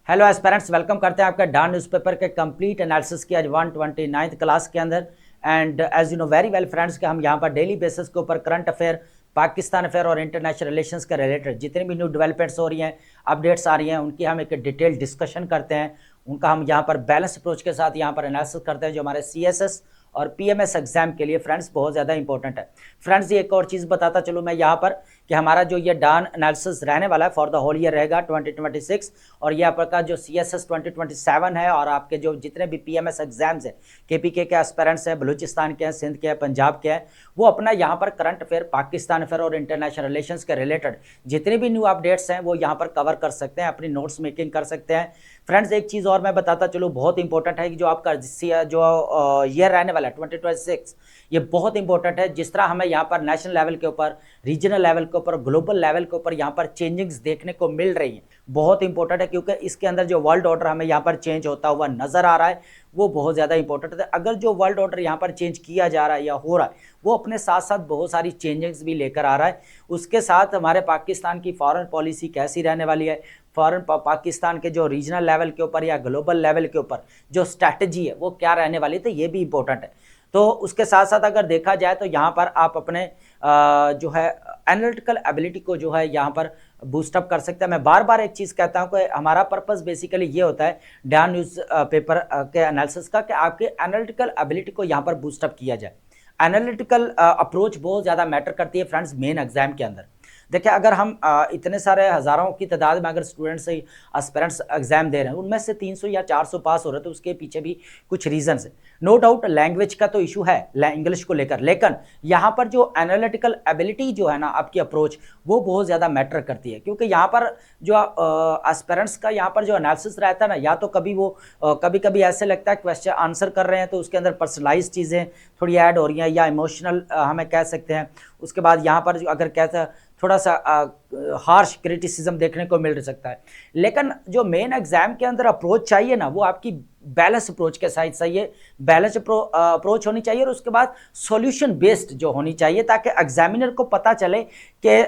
Hello aspirants, welcome करते हैं आपका डॉन न्यूज़पेपर के कंप्लीट एनालिसिस की आज 129th क्लास के अंदर। And as you know very well friends कि हम यहाँ पर डेली बेसिस के ऊपर करंट अफेयर, पाकिस्तान अफेयर और इंटरनेशनल रिलेशंस के रिलेटेड जितनी भी न्यू डेवलपमेंट्स हो रही हैं, अपडेट्स आ रही हैं, उनकी हम एक डिटेल डिस्कशन करते हैं। उनका हम यहाँ पर बैलेंस अप्रोच के साथ यहाँ पर एनालिसिस करते हैं, जो हमारे CSS और PMS एग्जाम के लिए फ्रेंड्स बहुत ज़्यादा इंपॉर्टेंट है। फ्रेंड्स ये एक और चीज़ बताता चलूँ मैं यहाँ पर कि हमारा जो ये डॉन एनालिसिस रहने वाला है फॉर द होल ईयर रहेगा 2026, और ये आपका जो CSS 2027 है और आपके जो जितने भी PMS एग्जाम्स हैं, KPK के एस्पेरेंट्स हैं, बलूचिस्तान के हैं, सिंध के हैं, पंजाब के हैं, वो अपना यहाँ पर करंट अफेयर, पाकिस्तान अफेयर और इंटरनेशनल रिलेशंस के रिलेटेड जितने भी न्यू अपडेट्स हैं वो यहाँ पर कवर कर सकते हैं, अपनी नोट्स मेकिंग कर सकते हैं। फ्रेंड्स एक चीज़ और मैं बताता चलूँ बहुत इंपॉर्टेंट है कि जो आपका जो ईयर रहने वाला है 2026, ये बहुत इंपॉर्टेंट है। जिस तरह हमें यहाँ पर नेशनल लेवल के ऊपर, रीजनल लेवल के ऊपर, ग्लोबल लेवल के ऊपर यहाँ पर चेंजिंग्स देखने को मिल रही हैं, बहुत इंपॉर्टेंट है, क्योंकि इसके अंदर जो वर्ल्ड ऑर्डर हमें यहाँ पर चेंज होता हुआ नजर आ रहा है वो बहुत ज़्यादा इंपॉर्टेंट है। अगर जो वर्ल्ड ऑर्डर यहाँ पर चेंज किया जा रहा है या हो रहा है वो अपने साथ साथ बहुत सारी चेंजेस भी लेकर आ रहा है। उसके साथ हमारे पाकिस्तान की फॉरेन पॉलिसी कैसी रहने वाली है, फॉरेन पाकिस्तान के जो रीजनल लेवल के ऊपर या ग्लोबल लेवल के ऊपर जो स्ट्रैटेजी है वो क्या रहने वाली है, तो ये भी इंपॉर्टेंट है। तो उसके साथ साथ अगर देखा जाए तो यहाँ पर आप अपने जो है एनालिटिकल एबिलिटी को जो है यहाँ पर बूस्टअप कर सकते हैं। मैं बार बार एक चीज़ कहता हूँ कि हमारा पर्पस बेसिकली ये होता है डॉन न्यूज़ पेपर के एनालिसिस का कि आपके एनालिटिकल एबिलिटी को यहाँ पर बूस्टअप किया जाए। एनालिटिकल अप्रोच बहुत ज़्यादा मैटर करती है फ्रेंड्स मेन एग्जाम के अंदर। देखिए अगर हम इतने सारे हज़ारों की तादाद में अगर स्टूडेंट्स एस्पिरेंट्स एग्जाम दे रहे हैं, उनमें से 300 या 400 पास हो रहे हैं, तो उसके पीछे भी कुछ रीजंस है। नो डाउट लैंग्वेज का तो इशू है इंग्लिश को लेकर, लेकिन यहाँ पर जो एनालिटिकल एबिलिटी जो है ना आपकी अप्रोच वो बहुत ज़्यादा मैटर करती है, क्योंकि यहाँ पर जो एस्पिरेंट्स का यहाँ पर जो एनालिसिस रहता है ना, या तो कभी वो कभी कभी ऐसे लगता है क्वेश्चन आंसर कर रहे हैं तो उसके अंदर पर्सनलाइज चीज़ें थोड़ी ऐड हो रही हैं या इमोशनल हमें कह सकते हैं। उसके बाद यहाँ पर जो अगर कहते हैं थोड़ा सा हार्श क्रिटिसिज्म देखने को मिल सकता है। लेकिन जो मेन एग्जाम के अंदर अप्रोच चाहिए ना वो आपकी बैलेंस अप्रोच के साथ चाहिए, बैलेंस अप्रोच होनी चाहिए, और उसके बाद सॉल्यूशन बेस्ड जो होनी चाहिए, ताकि एग्जामिनर को पता चले कि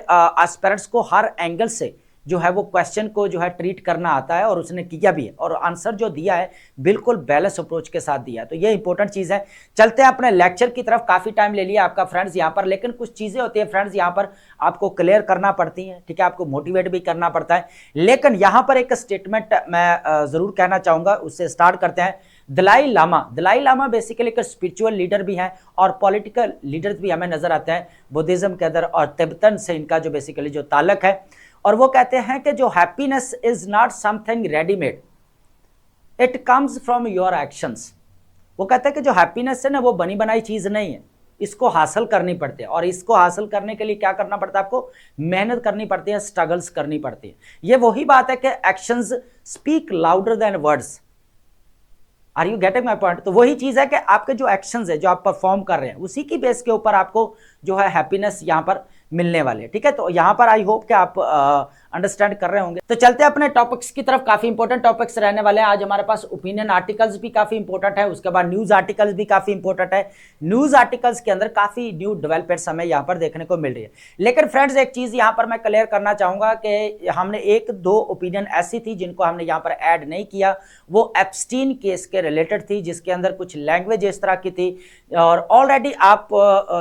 एस्पिरेंट्स को हर एंगल से जो है वो क्वेश्चन को जो है ट्रीट करना आता है और उसने किया भी है, और आंसर जो दिया है बिल्कुल बैलेंस अप्रोच के साथ दिया है। तो ये इंपॉर्टेंट चीज़ है। चलते हैं अपने लेक्चर की तरफ, काफ़ी टाइम ले लिया आपका फ्रेंड्स यहाँ पर, लेकिन कुछ चीज़ें होती है फ्रेंड्स यहाँ पर आपको क्लियर करना पड़ती हैं, ठीक है, आपको मोटिवेट भी करना पड़ता है। लेकिन यहाँ पर एक स्टेटमेंट मैं ज़रूर कहना चाहूँगा, उससे स्टार्ट करते हैं। दलाई लामा बेसिकली एक स्पिरिचुअल लीडर भी हैं और पॉलिटिकल लीडर्स भी हमें नजर आते हैं बुद्धिज्म के अंदर, और तिब्बतन से इनका जो बेसिकली जो ताल्लुक है। और वो कहते हैं कि जो happiness is not something readymade, it comes from your actions. वो कहते हैं कि जो हैप्पीनेस है ना वो बनी बनाई चीज़ नहीं है, इसको हासिल करनी पड़ती है, और इसको हासिल करने के लिए क्या करना पड़ता है, आपको मेहनत करनी पड़ती है, स्ट्रगल्स करनी पड़ती है। ये वही बात है कि actions speak louder than words. Are you getting my point? तो वही चीज़ है कि आपके जो एक्शंस है जो आप परफॉर्म कर रहे हैं उसी की बेस के ऊपर आपको जो है हैप्पीनेस यहाँ पर मिलने वाले, ठीक है। तो यहाँ पर आई होप कि आप अंडरस्टैंड कर रहे होंगे। तो चलते हैं अपने टॉपिक्स की तरफ, काफी इंपॉर्टेंट टॉपिक्स रहने वाले हैं आज हमारे पास। ओपिनियन आर्टिकल्स भी काफी इंपॉर्टेंट है, उसके बाद न्यूज आर्टिकल्स भी काफी इंपॉर्टेंट है। न्यूज आर्टिकल्स के अंदर काफी न्यू डेवलपमेंट्स हमें यहाँ पर देखने को मिल रही है। लेकिन फ्रेंड्स एक चीज यहाँ पर मैं क्लियर करना चाहूंगा कि हमने एक दो ओपिनियन ऐसी थी जिनको हमने यहाँ पर ऐड नहीं किया, वो एप्स्टीन केस के रिलेटेड थी, जिसके अंदर कुछ लैंग्वेज इस तरह की थी, और ऑलरेडी आप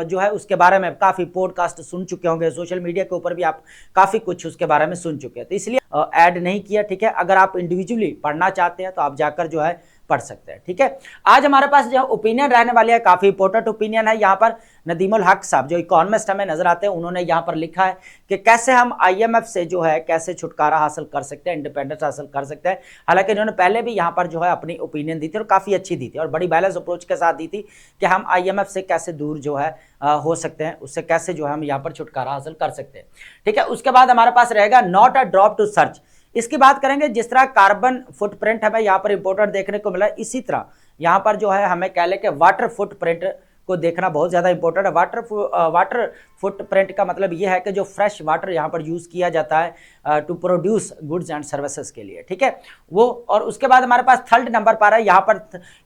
जो है उसके बारे में काफी पॉडकास्ट सुन चुके होंगे, सोशल मीडिया के ऊपर भी आप काफी कुछ उसके बारे में सुन चुके हैं, तो इसलिए ऐड नहीं किया, ठीक है। अगर आप इंडिविजुअली पढ़ना चाहते हैं तो आप जाकर जो है पढ़ सकते हैं, ठीक है। आज हमारे पास जो ओपिनियन रहने वाले हैं काफी इंपॉर्टेंट ओपिनियन है। यहाँ पर नदीमुल हक साहब जो इकोनॉमिस्ट हमें नजर आते हैं, उन्होंने यहाँ पर लिखा है कि कैसे हम IMF से जो है कैसे छुटकारा हासिल कर सकते हैं, इंडिपेंडेंस हासिल कर सकते हैं। हालांकि इन्होंने पहले भी यहाँ पर जो है अपनी ओपिनियन दी थी और काफी अच्छी दी थी और बड़ी बैलेंस अप्रोच के साथ दी थी कि हम IMF से कैसे दूर जो है हो सकते हैं, उससे कैसे जो है हम यहाँ पर छुटकारा हासिल कर सकते हैं, ठीक है। उसके बाद हमारे पास रहेगा not a drop to search, इसकी बात करेंगे। जिस तरह कार्बन फुटप्रिंट हमें यहाँ पर इंपॉर्टेंट देखने को मिला, इसी तरह यहाँ पर जो है हमें कह लें कि वाटर फुटप्रिंट को देखना बहुत ज़्यादा इंपॉर्टेंट है। वाटर फुटप्रिंट का मतलब ये है कि जो फ्रेश वाटर यहाँ पर यूज़ किया जाता है to produce goods and services के लिए, ठीक है वो। और उसके बाद हमारे पास थर्ड नंबर पर है यहाँ पर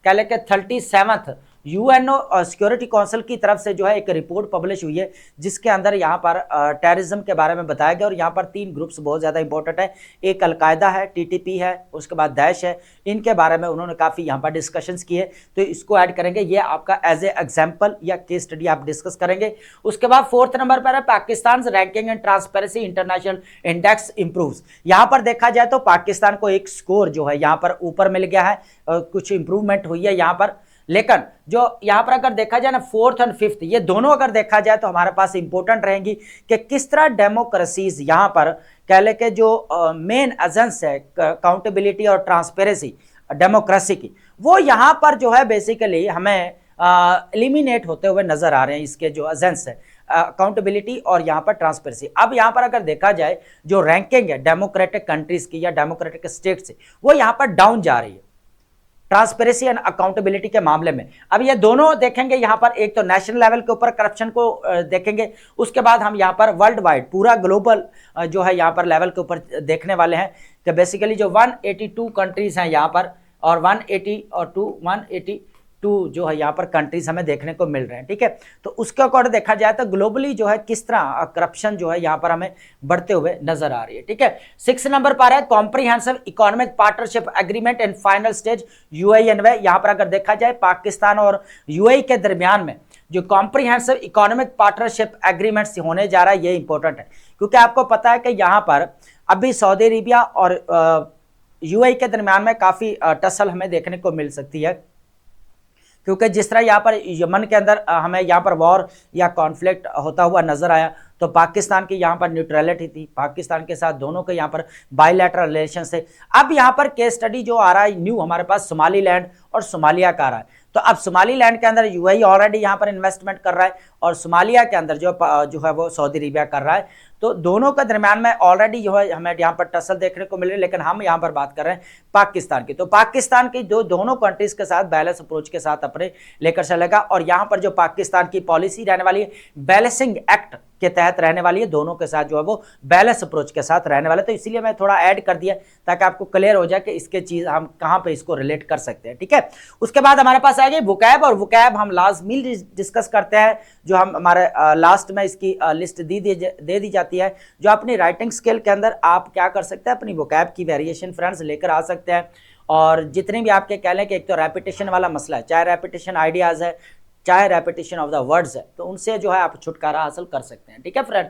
कह लें कि 37th यूएनओ सिक्योरिटी काउंसिल की तरफ से जो है एक रिपोर्ट पब्लिश हुई है, जिसके अंदर यहाँ पर टेररिज्म के बारे में बताया गया। और यहाँ पर 3 ग्रुप्स बहुत ज़्यादा इंपॉर्टेंट है, एक अलकायदा है, टीटीपी है, उसके बाद दैश है। इनके बारे में उन्होंने काफ़ी यहाँ पर डिस्कशंस किए, तो इसको ऐड करेंगे। ये आपका एज ए एग्जाम्पल या केस स्टडी आप डिस्कस करेंगे। उसके बाद 4th नंबर पर है Pakistan ranking and transparency international index improves. यहाँ पर देखा जाए तो पाकिस्तान को एक स्कोर जो है यहाँ पर ऊपर मिल गया है, कुछ इंप्रूवमेंट हुई है यहाँ पर। लेकिन जो यहाँ पर अगर देखा जाए ना 4th और 5th, ये दोनों अगर देखा जाए तो हमारे पास इंपॉर्टेंट रहेंगी कि किस तरह डेमोक्रेसीज यहाँ पर कह ले के जो मेन एजेंस है अकाउंटेबिलिटी और ट्रांसपेरेंसी डेमोक्रेसी की, वो यहाँ पर जो है बेसिकली हमें एलिमिनेट होते हुए नजर आ रहे हैं। इसके जो एजेंस है अकाउंटेबिलिटी और यहाँ पर ट्रांसपेरेंसी। अब यहाँ पर अगर देखा जाए जो रैंकिंग है डेमोक्रेटिक कंट्रीज की या डेमोक्रेटिक स्टेट से, वो यहाँ पर डाउन जा रही है ट्रांसपेरेंसी एंड अकाउंटेबिलिटी के मामले में। अब ये दोनों देखेंगे यहाँ पर, एक तो नेशनल लेवल के ऊपर करप्शन को देखेंगे, उसके बाद हम यहाँ पर वर्ल्ड वाइड पूरा ग्लोबल जो है यहाँ पर लेवल के ऊपर देखने वाले हैं कि बेसिकली जो 182 कंट्रीज हैं यहाँ पर, और 182 जो है यहाँ पर कंट्रीज हमें देखने को मिल रहे हैं। ठीक है, तो उसके अकॉर्डिंग देखा जाए तो ग्लोबली जो है किस तरह करप्शन जो है यहाँ पर हमें बढ़ते हुए नजर आ रही है। ठीक है, 6 नंबर पर है comprehensive economic partnership agreement in final stage UAE envy. यहाँ पर अगर देखा जाए पाकिस्तान और यूएई के दरमियान में जो कॉम्प्रिहेंसिव इकोनॉमिक पार्टनरशिप एग्रीमेंट होने जा रहा है, ये इंपॉर्टेंट है क्योंकि आपको पता है कि यहाँ पर अभी सऊदी अरेबिया और यूएई के दरमियान में काफी टसल हमें देखने को मिल सकती है, क्योंकि जिस तरह यहाँ पर यमन के अंदर हमें यहाँ पर वॉर या कॉन्फ्लिक्ट होता हुआ नजर आया, तो पाकिस्तान की यहाँ पर न्यूट्रलिटी थी, पाकिस्तान के साथ दोनों के यहाँ पर बायलैटरल रिलेशन थे। अब यहाँ पर केस स्टडी जो आ रहा है न्यू हमारे पास सोमालीलैंड और सोमालिया का आ रहा है। तो अब सोमालीलैंड के अंदर यूएई ऑलरेडी यहाँ पर इन्वेस्टमेंट कर रहा है और सोमालिया के अंदर जो है वो सऊदी अरेबिया कर रहा है। तो दोनों के दरमियान में ऑलरेडी जो है हमें यहाँ पर टसल देखने को मिल रही है, लेकिन हम यहाँ पर बात कर रहे हैं पाकिस्तान की। तो पाकिस्तान की दोनों कंट्रीज के साथ बैलेंस अप्रोच के साथ अपने लेकर चलेगा, और यहाँ पर जो पाकिस्तान की पॉलिसी रहने वाली है बैलेंसिंग एक्ट के तहत रहने वाली है, दोनों के साथ जो है वो बैलेंस अप्रोच के साथ रहने वाले। तो इसीलिए मैं थोड़ा ऐड कर दिया ताकि आपको क्लियर हो जाए कि इसके चीज हम कहां पे इसको रिलेट कर सकते हैं। ठीक है, उसके बाद हमारे पास आएगी वोकैब, और वोकैब हम लाजमी डिस्कस करते हैं, जो हम हमारे लास्ट में इसकी लिस्ट दे दी जाती है। जो अपनी राइटिंग स्किल के अंदर आप क्या कर सकते हैं, अपनी वोकैब की वेरिएशन फ्रेंड्स लेकर आ सकते हैं। और जितने भी आपके कह लें कि एक तो रेपिटेशन वाला मसला है, चाहे रेपिटेशन आइडियाज है चाहे रेपिटेशन ऑफ द वर्ड्स है, तो उनसे जो है आप छुटकारा हासिल कर सकते हैं। ठीक है फ्रेंड,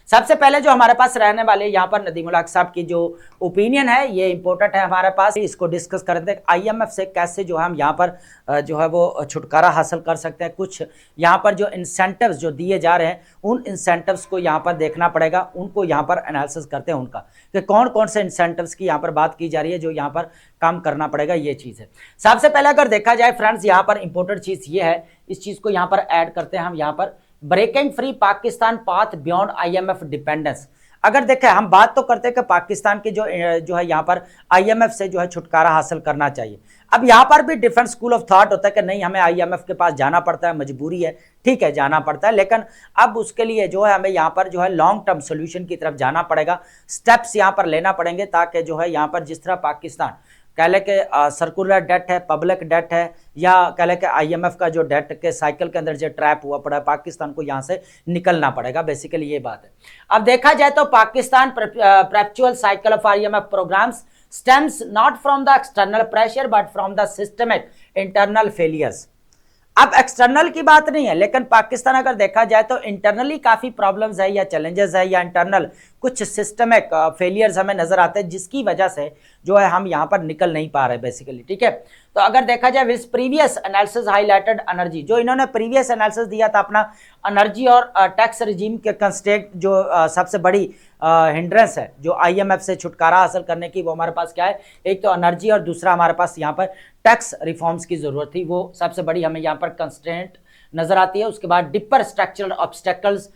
सबसे पहले जो हमारे पास रहने वाले यहाँ पर नदीमुल हक साहब की जो ओपिनियन है ये इंपॉर्टेंट है हमारे पास, इसको डिस्कस करते हैं आईएमएफ से कैसे जो हम यहाँ पर जो है वो छुटकारा हासिल कर सकते हैं। कुछ यहाँ पर जो इंसेंटिव्स जो दिए जा रहे हैं उन इंसेंटिव्स को यहाँ पर देखना पड़ेगा, उनको यहाँ पर एनालिसिस करते हैं उनका कि कौन कौन से इंसेंटिव्स की यहाँ पर बात की जा रही है जो यहाँ पर काम करना पड़ेगा, ये चीज़ है। सबसे पहले अगर देखा जाए फ्रेंड्स यहाँ पर इंपॉर्टेंट चीज़ ये है, इस चीज़ को यहाँ पर ऐड करते हैं हम यहाँ पर, breaking free Pakistan path beyond IMF dependence. अगर देखें हम बात तो करते हैं कि पाकिस्तान की जो है यहाँ पर आईएमएफ से जो है छुटकारा हासिल करना चाहिए। अब यहाँ पर भी डिफरेंट स्कूल ऑफ थॉट होता है कि नहीं हमें आईएमएफ के पास जाना पड़ता है, मजबूरी है, ठीक है जाना पड़ता है, लेकिन अब उसके लिए जो है हमें यहाँ पर जो है लॉन्ग टर्म सोल्यूशन की तरफ जाना पड़ेगा, स्टेप्स यहाँ पर लेना पड़ेंगे ताकि जो है यहाँ पर जिस तरह पाकिस्तान कह ले के सर्कुलर डेट है, पब्लिक डेट है, या कह ले के आईएमएफ का जो डेट के साइकिल के अंदर जो ट्रैप हुआ पड़ा है, पाकिस्तान को यहाँ से निकलना पड़ेगा, बेसिकली ये बात है। अब देखा जाए तो Pakistan perpetual cycle of IMF programs stems not from the external pressure but from the systemic internal failures. अब एक्सटर्नल की बात नहीं है, लेकिन पाकिस्तान अगर देखा जाए तो इंटरनली काफी प्रॉब्लम्स है या चैलेंजेस है या इंटरनल कुछ सिस्टमिक फेलियर्स हमें नजर आते हैं, जिसकी वजह से जो है हम यहाँ पर निकल नहीं पा रहे बेसिकली। ठीक है, तो अगर देखा जाए विच प्रीवियस एनालिसिस हाईलाइटेड एनर्जी, जो इन्होंने प्रीवियस एनालिसिस दिया था अपना एनर्जी और टैक्स रिजीम के कंस्ट्रेंट जो सबसे बड़ी हिंड्रेंस है जो आईएमएफ से छुटकारा हासिल करने की, वो हमारे पास क्या है, एक तो एनर्जी और दूसरा हमारे पास यहाँ पर टैक्स रिफॉर्म्स की जरूरत थी, वो सबसे बड़ी हमें यहाँ पर कंस्ट्रेंट नजर आती है। उसके बाद deeper structural obstacles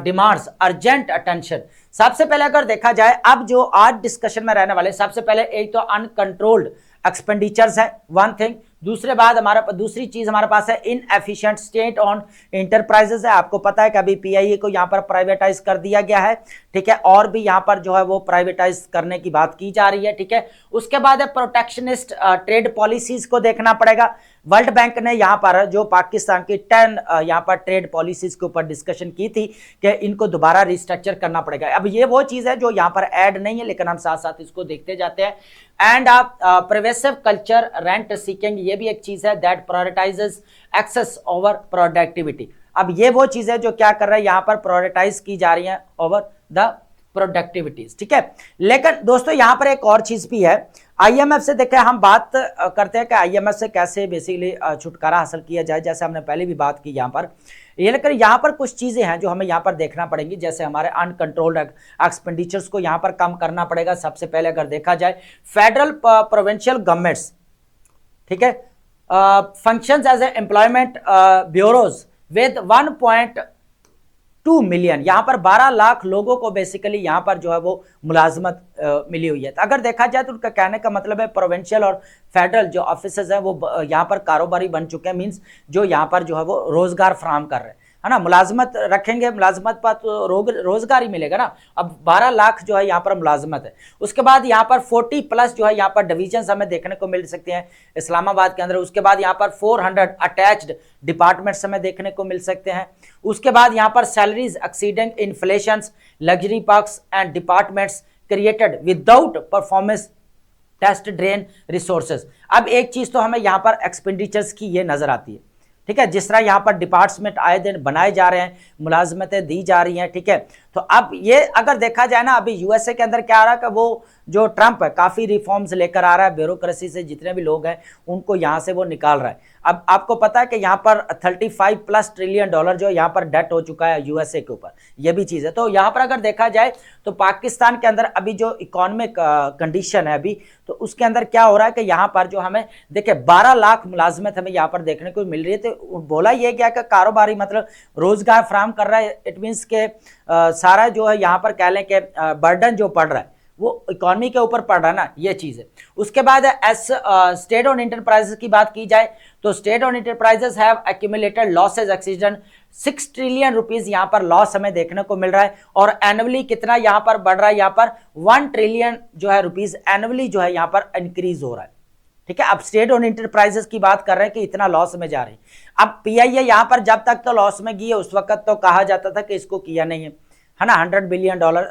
demands urgent attention. सबसे पहले अगर देखा जाए अब जो आज डिस्कशन में रहने वाले, सबसे पहले एक तो अनकंट्रोल्ड एक्सपेंडिचर्स है वन थिंग, दूसरे बाद हमारा दूसरी चीज हमारे पास है इनएफिशिएंट स्टेट ऑन इंटरप्राइजेस है। आपको पता है कि अभी पीआईए को यहाँ पर प्राइवेटाइज कर दिया गया है, ठीक है, और भी यहाँ पर जो है वो प्राइवेटाइज करने की बात की जा रही है, ठीक है। उसके बाद है प्रोटेक्शनिस्ट ट्रेड पॉलिसीज को देखना पड़ेगा। वर्ल्ड बैंक ने यहाँ पर जो पाकिस्तान की 10 यहाँ पर ट्रेड पॉलिसीज के ऊपर डिस्कशन की थी कि इनको दोबारा रिस्ट्रक्चर करना पड़ेगा। अब ये वो चीज है जो यहाँ पर ऐड नहीं है, लेकिन हम साथ साथ इसको देखते जाते हैं। And progressive culture rent seeking, ये भी एक चीज है दैट प्रायोरिटाइजेस एक्सेस ओवर प्रोडक्टिविटी। अब ये वो चीज है जो क्या कर रहा है, यहाँ पर प्रायोरिटाइज की जा रही है ओवर द प्रोडक्टिविटीज, ठीक है। लेकिन दोस्तों यहाँ पर एक और चीज भी है, आईएमएफ से देखें, हम बात करते हैं कि आईएमएफ से कैसे बेसिकली छुटकारा हासिल किया जाए, जैसे हमने पहले भी बात की यहाँ पर। ये लेकिन यहाँ पर कुछ चीजें हैं जो हमें यहाँ पर देखना पड़ेंगी, जैसे हमारे अनकंट्रोल्ड एक्सपेंडिचर्स को यहाँ पर कम करना पड़ेगा। सबसे पहले अगर देखा जाए फेडरल प्रोविंशियल गवर्नमेंट्स, ठीक है, functions as a employment bureaus with 1.2 million, यहाँ पर 12 लाख लोगों को बेसिकली यहाँ पर जो है वो मुलाजमत मिली हुई है। तो अगर देखा जाए तो उनका कहने का मतलब है प्रोविंशियल और फेडरल जो ऑफिसर्स हैं वो यहाँ पर कारोबारी बन चुके हैं, मींस जो यहाँ पर जो है वो रोजगार फराहम कर रहे हैं, है ना। मुलाजमत रखेंगे, मुलाजमत पर तो रोजगार ही मिलेगा ना। अब 12 लाख जो है यहाँ पर मुलाजमत है। उसके बाद यहाँ पर 40+ जो है यहाँ पर डिविजन्स हमें देखने को मिल सकते हैं इस्लामाबाद के अंदर। उसके बाद यहाँ पर 400 अटैच्ड डिपार्टमेंट्स हमें देखने को मिल सकते हैं। उसके बाद यहाँ पर salaries exceeding inflation, luxury parks and departments created without performance test drain resources. अब एक चीज तो हमें यहाँ पर एक्सपेंडिचर्स की ये नजर आती है, ठीक है, जिस तरह यहाँ पर डिपार्टमेंट आए दिन बनाए जा रहे हैं, मुलाजमतें दी जा रही हैं, ठीक है। तो अब ये अगर देखा जाए ना, अभी यूएसए के अंदर क्या आ रहा है कि वो जो ट्रंप है काफी रिफॉर्म्स लेकर आ रहा है, ब्यूरोक्रेसी से जितने भी लोग हैं उनको यहाँ से वो निकाल रहा है। अब आपको पता है कि यहाँ पर 35+ ट्रिलियन डॉलर जो यहाँ पर डेट हो चुका है यूएसए के ऊपर, ये भी चीज है। तो यहाँ पर अगर देखा जाए तो पाकिस्तान के अंदर अभी जो इकोनॉमिक कंडीशन है अभी, तो उसके अंदर क्या हो रहा है कि यहाँ पर जो हमें देखे 12 लाख मुलाजमत हमें यहाँ पर देखने को मिल रही है। तो बोला ये क्या कि कारोबारी मतलब रोजगार फराहम कर रहा है, इट मीन्स के सारा जो है यहाँ पर कह लें कि बर्डन जो पड़ रहा है वो इकोनॉमी के ऊपर पड़ रहा है ना, ये चीज है। उसके बाद स्टेट ऑन इंटरप्राइजेस की बात की जाए तो state on enterprises have accumulated losses accident 6 trillion rupees यहाँ पर लॉस हमें देखने को मिल रहा है। और एनुअली कितना यहाँ पर बढ़ रहा है, यहाँ पर 1 ट्रिलियन जो है रुपीज एनुअली जो है यहाँ पर इंक्रीज हो रहा है, ठीक है। अब स्टेट ऑन इंटरप्राइजेस की बात कर रहे हैं कि इतना लॉस में जा रही है। अब पीआईए यहाँ पर जब तक तो लॉस में गई है उस वक्त तो कहा जाता था कि इसको किया नहीं है ना, 100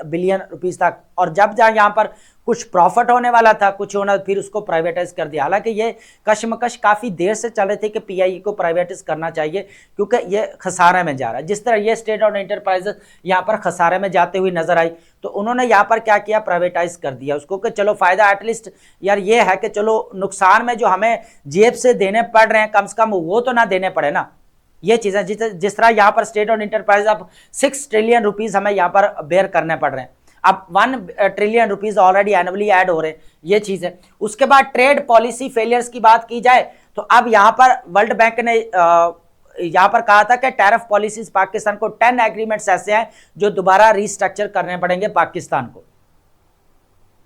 बिलियन रुपीस तक। और जब जहाँ यहाँ पर कुछ प्रॉफिट होने वाला था, कुछ होना, फिर उसको प्राइवेटाइज कर दिया। हालांकि ये कशमकश काफी देर से चल रहे थे कि पीआईए को प्राइवेटाइज करना चाहिए क्योंकि ये खसारे में जा रहा है। जिस तरह ये स्टेट ऑन इंटरप्राइजेस यहाँ पर खसारे में जाते हुए नजर आई तो उन्होंने यहाँ पर क्या किया, प्राइवेटाइज कर दिया उसको कि चलो फायदा एटलीस्ट यार ये है कि चलो नुकसान में जो हमें जेब से देने पड़ रहे हैं कम से कम वो तो ना देने पड़े ना, ये चीजें। जिस तरह यहाँ पर स्टेट ऑन इंटरप्राइज अब 6 ट्रिलियन रुपीज हमें यहाँ पर बेयर करने पड़ रहे हैं। अब 1 trillion rupees already annually add हो रहे हैं, ये चीज है। उसके बाद ट्रेड पॉलिसी फेलियर्स की बात की जाए तो अब यहाँ पर वर्ल्ड बैंक ने यहाँ पर कहा था कि टैरिफ पॉलिसीज पाकिस्तान को 10 एग्रीमेंट्स ऐसे हैं जो दोबारा रिस्ट्रक्चर करने पड़ेंगे पाकिस्तान को,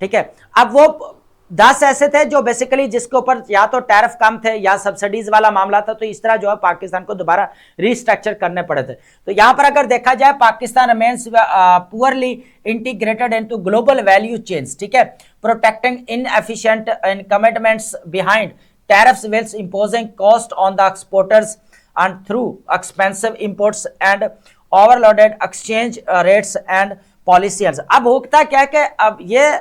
ठीक है। अब वो 10 ऐसे थे जो बेसिकली जिसके ऊपर या तो टैरिफ कम थे या सब्सिडीज वाला मामला था, तो इस तरह जो है पाकिस्तान को दोबारा रिस्ट्रक्चर करने पड़े थे। तो यहां पर अगर देखा जाए Pakistan remains poorly integrated into global value chains, ठीक है, protecting inefficient in commitments behind tariffs walls imposing cost on the exporters and through expensive imports and overloaded exchange rates and policies. अब होता क्या है कि अब ये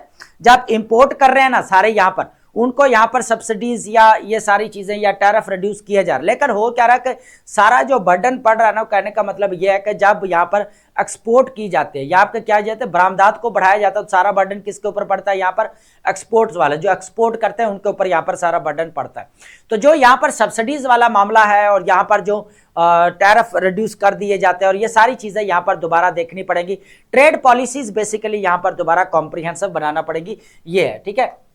जब इंपोर्ट कर रहे हैं ना सारे यहाँ पर, उनको यहाँ पर सब्सिडीज या ये सारी चीजें या टैरिफ रिड्यूस किया जा रहा है, लेकिन हो क्या रहा है कि सारा जो बर्डन पड़ रहा है ना, कहने का मतलब ये है कि जब यहाँ पर एक्सपोर्ट की जाती है या आपके क्या जाते हैं बरामदात को बढ़ाया जाता है तो सारा बर्डन किसके ऊपर पड़ता है, यहाँ पर एक्सपोर्ट्स वाले जो एक्सपोर्ट करते हैं उनके ऊपर यहाँ पर सारा बर्डन पड़ता है। तो जो यहाँ पर सब्सिडीज वाला मामला है और यहाँ पर जो टैरिफ रिड्यूस कर दिए जाते हैं और ये सारी चीजें यहाँ पर दोबारा देखनी पड़ेगी। ट्रेड पॉलिसीज बेसिकली यहाँ पर दोबारा कॉम्प्रिहेंसिव बनाना पड़ेगी, ये है, ठीक है।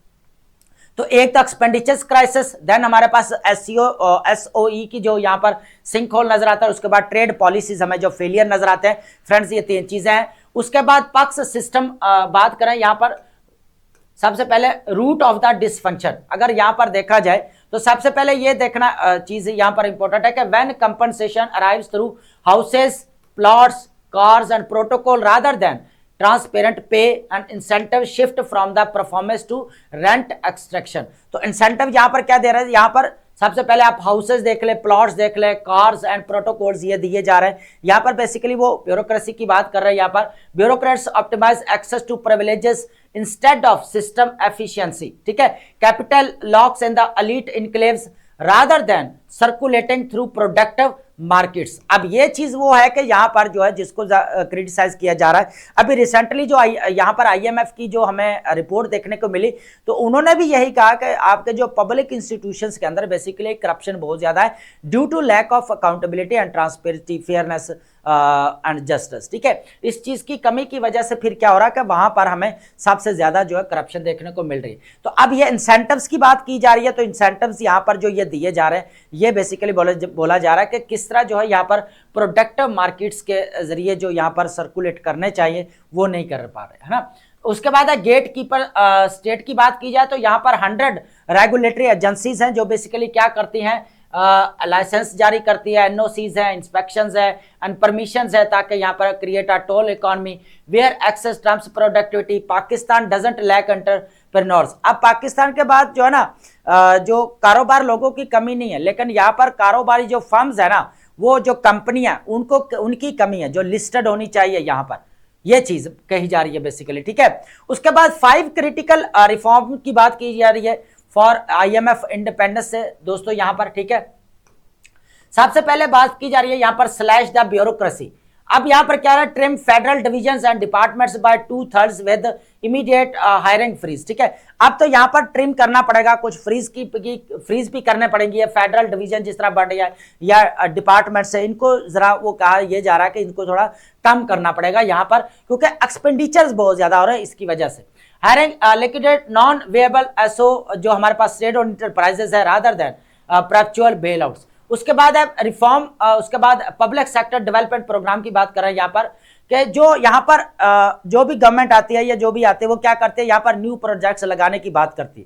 तो एक तो एक्सपेंडिचर्स क्राइसिस, देन हमारे पास एसओई की जो यहाँ पर सिंक होल नजर आता है, उसके बाद ट्रेड पॉलिसीज हमें जो फेलियर नजर आते हैं। फ्रेंड्स ये 3 चीजें हैं। उसके बाद पक्ष सिस्टम बात करें, यहाँ पर सबसे पहले रूट ऑफ द डिसफंक्शन अगर यहाँ पर देखा जाए तो सबसे पहले ये देखना चीज यहाँ पर इंपॉर्टेंट है कि when compensation arrives through houses, plots, cars and protocol rather than transparent pay and incentive shift from the performance to rent extraction. तो इंसेंटिव यहाँ पर क्या दे रहे हैं, यहाँ पर सबसे पहले आप हाउसेस देख ले, प्लॉट्स देख ले, कार्स एंड प्रोटोकॉल्स ये दिए जा रहे हैं। यहाँ पर बेसिकली वो ब्यूरोक्रेसी की बात कर रहे हैं। यहाँ पर bureaucrats optimise access to privileges instead of system efficiency, ठीक है, capital locks in the elite enclaves rather than circulating through productive markets. अब ये चीज वो है कि यहाँ पर जो है जिसको क्रिटिसाइज किया जा रहा है। अभी रिसेंटली जो यहाँ पर आईएमएफ की जो हमें रिपोर्ट देखने को मिली, तो उन्होंने भी यही कहा कि आपके जो पब्लिक इंस्टीट्यूशंस के अंदर बेसिकली करप्शन बहुत ज्यादा है due to lack of accountability and transparency, fairness and justice, ठीक है। इस चीज की कमी की वजह से फिर क्या हो रहा है कि वहां पर हमें सबसे ज्यादा जो है करप्शन देखने को मिल रही है। तो अब ये इंसेंटिव्स की बात की जा रही है, तो इंसेंटिव्स यहाँ पर जो ये दिए जा रहे हैं, ये बेसिकली बोला जा रहा है कि किस तरह जो है यहाँ पर प्रोडक्टिव मार्केट्स के जरिए जो यहाँ पर सर्कुलेट करने चाहिए वो नहीं कर पा रहे, है ना। उसके बाद है गेट कीपर स्टेट की बात की जाए तो यहाँ पर 100 रेगुलेटरी एजेंसीज हैं जो बेसिकली क्या करती हैं, लाइसेंस जारी करती है, एनओसीज है, इंस्पेक्शंस है एंड परमिशंस है, ताकि यहाँ पर create a toll economy where access terms productivity. Pakistan doesn't lack entrepreneurs. अब पाकिस्तान के बाद जो है ना जो कारोबार लोगों की कमी नहीं है, लेकिन यहाँ पर कारोबारी जो फर्म्स है ना, वो जो कंपनियां उनको उनकी कमी है जो लिस्टेड होनी चाहिए, यहाँ पर ये चीज कही जा रही है बेसिकली, ठीक है। उसके बाद 5 क्रिटिकल रिफॉर्म की बात की जा रही है फॉर आईएमएफ इंडिपेंडेंस से दोस्तों यहाँ पर, ठीक है। सबसे पहले बात की जा रही है यहाँ पर स्लैश द ब्यूरोक्रेसी। अब यहाँ पर क्या है, trim federal divisions and departments by 2/3 with immediate hiring freeze, ठीक है। अब तो यहाँ पर ट्रिम करना पड़ेगा, कुछ फ्रीज भी करने पड़ेंगी। फेडरल डिवीजन जिस तरह बढ़ रही है या डिपार्टमेंट से, इनको जरा वो कहा यह जा रहा है कि इनको थोड़ा कम करना पड़ेगा यहाँ पर, क्योंकि एक्सपेंडिचर्स बहुत ज्यादा हो रहे हैं इसकी वजह से। Hiring liquidate non viable SO जो हमारे पास स्टेट और इंटरप्राइजेस है rather than perpetual bailouts. उसके बाद है रिफॉर्म, उसके बाद पब्लिक सेक्टर डेवलपमेंट प्रोग्राम की बात कर रहे हैं यहाँ पर, कि जो यहाँ पर जो भी गवर्नमेंट आती है या जो भी आते हैं वो क्या करते हैं, यहाँ पर न्यू प्रोजेक्ट्स लगाने की बात करती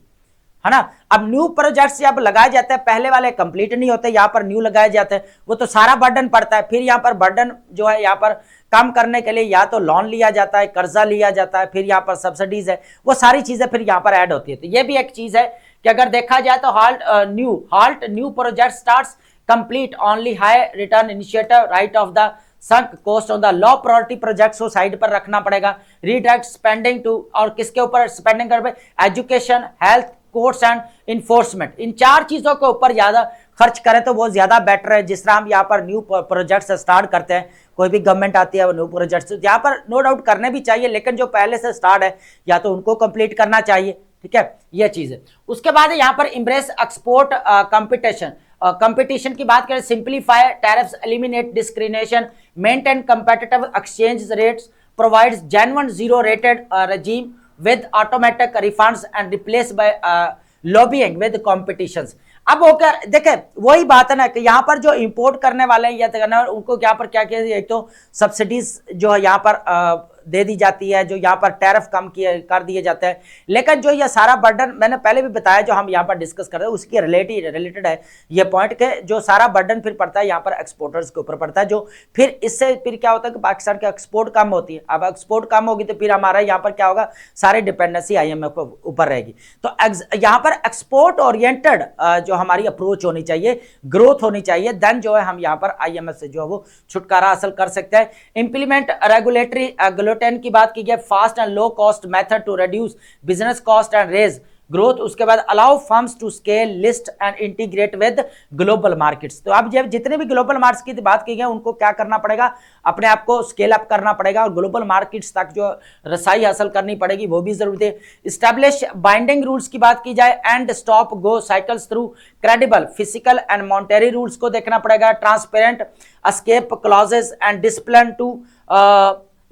है ना। अब न्यू प्रोजेक्ट्स जब लगाए जाते हैं, पहले वाले कंप्लीट नहीं होते, यहाँ पर न्यू लगाए जाते हैं, वो तो सारा बर्डन पड़ता है। फिर यहाँ पर बर्डन जो है यहाँ पर कम करने के लिए या तो लोन लिया जाता है, कर्जा लिया जाता है, फिर यहाँ पर सब्सिडीज है, वो सारी चीजें फिर यहाँ पर ऐड होती है। तो ये भी एक चीज है कि अगर देखा जाए तो halt new project starts complete only high return initiative right of the sunk cost on the low priority projects को साइड पर रखना पड़ेगा। रीडायरेक्ट स्पेंडिंग टू, और किसके ऊपर स्पेंडिंग कर, education, health, courts and enforcement, in 4 चीजों के ऊपर ज्यादा खर्च करें तो वो ज्यादा बेटर है। जिस तरह हम यहाँ पर न्यू प्रोजेक्ट्स स्टार्ट करते हैं, कोई भी गवर्नमेंट आती है वो न्यू प्रोजेक्ट्स यहाँ पर नो डाउट करने भी चाहिए, लेकिन जो पहले से स्टार्ट है या तो उनको कंप्लीट करना चाहिए, ठीक है, ये चीज है। उसके बाद यहाँ पर इम्ब्रेस एक्सपोर्ट कंपटीशन की बात करें, simplify tariffs, eliminate discrimination, maintain competitive exchange rates, provides genuine zero rated regime with automatic refunds and replaced by lobbying with competitions। अब होकर देखे वही बात है ना कि यहाँ पर जो इंपोर्ट करने वाले हैं या करने वाले उनको यहाँ पर क्या किया, एक तो सब्सिडीज जो है यहाँ पर दे दी जाती है, जो यहाँ पर टैरिफ कम कर दिए जाते हैं, लेकिन जो ये सारा बर्डन मैंने पहले भी बताया जो हम यहाँ पर डिस्कस कर रहे हैं उसकी रिलेटेड है ये पॉइंट के जो सारा बर्डन फिर पड़ता है यहाँ पर एक्सपोर्टर्स के ऊपर पड़ता है, जो फिर इससे फिर क्या होता है कि पाकिस्तान की एक्सपोर्ट कम होती है। अब एक्सपोर्ट कम होगी तो फिर हमारा यहाँ पर क्या होगा, सारी डिपेंडेंसी आईएमएफ के ऊपर रहेगी। तो यहाँ पर एक्सपोर्ट ओरिएंटेड जो हमारी अप्रोच होनी चाहिए, ग्रोथ होनी चाहिए, देन जो है हम यहाँ पर आईएमएफ से जो है वो छुटकारा हासिल कर सकते हैं। इंप्लीमेंट रेगुलेटरी ग्लोटेन की बात की गई, fast and low cost method to reduce business cost and raise growth. उसके बाद allow firms to scale, list and integrate with global markets. तो अब जब जितने भी ग्लोबल मार्केट्स की बात की गई उनको क्या करना पड़ेगा, अपने आप को स्केल अप करना पड़ेगा और ग्लोबल मार्केट्स तक जो रसाई हासिल करनी पड़ेगी वो भी जरूरी है। इस्टेब्लिश बाइंडिंग रूल्स की बात की जाए, and stop go cycles through credible fiscal and monetary rules को देखना पड़ेगा। Transparent escape clauses and discipline to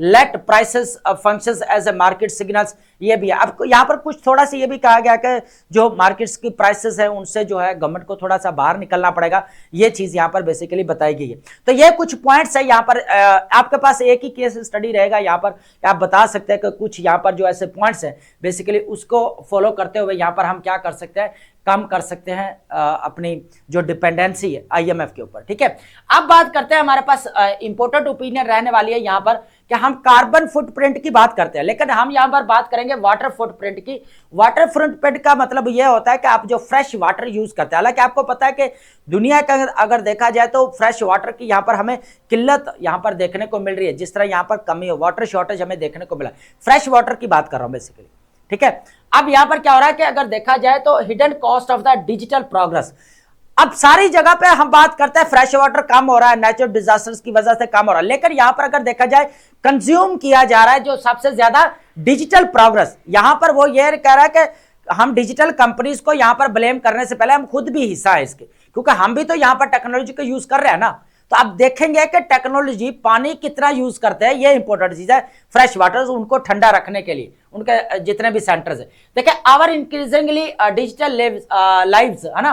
let prices functions as a market signals, ये भी है। अब यहाँ पर कुछ थोड़ा सा ये भी कहा गया कि जो मार्केट्स की प्राइसेस है उनसे जो है गवर्नमेंट को थोड़ा सा बाहर निकलना पड़ेगा, ये चीज यहाँ पर बेसिकली बताई गई है। तो ये कुछ पॉइंट्स है यहाँ पर, आपके पास एक ही केस स्टडी रहेगा यहाँ पर, आप बता सकते हैं कि कुछ यहाँ पर जो ऐसे पॉइंट्स हैं बेसिकली उसको फॉलो करते हुए यहाँ पर हम क्या कर सकते हैं, कम कर सकते हैं अपनी जो डिपेंडेंसी है आईएमएफ के ऊपर। ठीक है, अब बात करते हैं, हमारे पास इंपोर्टेंट ओपिनियन रहने वाली है यहाँ पर कि हम कार्बन फुटप्रिंट की बात करते हैं, लेकिन हम यहाँ पर बात करेंगे वाटर फुटप्रिंट की। वाटर फुटप्रिंट का मतलब यह होता है कि आप जो फ्रेश वाटर यूज करते हैं, हालांकि आपको पता है कि दुनिया का अगर देखा जाए तो फ्रेश वाटर की यहाँ पर हमें किल्लत यहाँ पर देखने को मिल रही है, जिस तरह यहाँ पर कमी है, वाटर शॉर्टेज हमें देखने को मिला। फ्रेश वाटर की बात कर रहा हूं बेसिकली। ठीक है, अब यहां पर क्या हो रहा है कि अगर देखा जाए तो hidden cost of the digital progress, अब सारी जगह पे हम बात करते हैं फ्रेश वाटर कम हो रहा है, नेचुरल डिजास्टर्स की वजह से कम हो रहा है, लेकिन यहां पर अगर देखा जाए कंज्यूम किया जा रहा है जो सबसे ज्यादा डिजिटल प्रोग्रेस, यहां पर वो ये कह रहा है कि हम डिजिटल कंपनीज को यहां पर ब्लेम करने से पहले हम खुद भी हिस्सा है इसके, क्योंकि हम भी तो यहां पर टेक्नोलॉजी का यूज कर रहे हैं ना। तो आप देखेंगे कि टेक्नोलॉजी पानी कितना यूज करते हैं, ये इंपॉर्टेंट चीज है। फ्रेश वाटर उनको ठंडा रखने के लिए उनके जितने भी सेंटर्स है, देखिए आवर इंक्रीजिंगली डिजिटल लाइव्स है ना,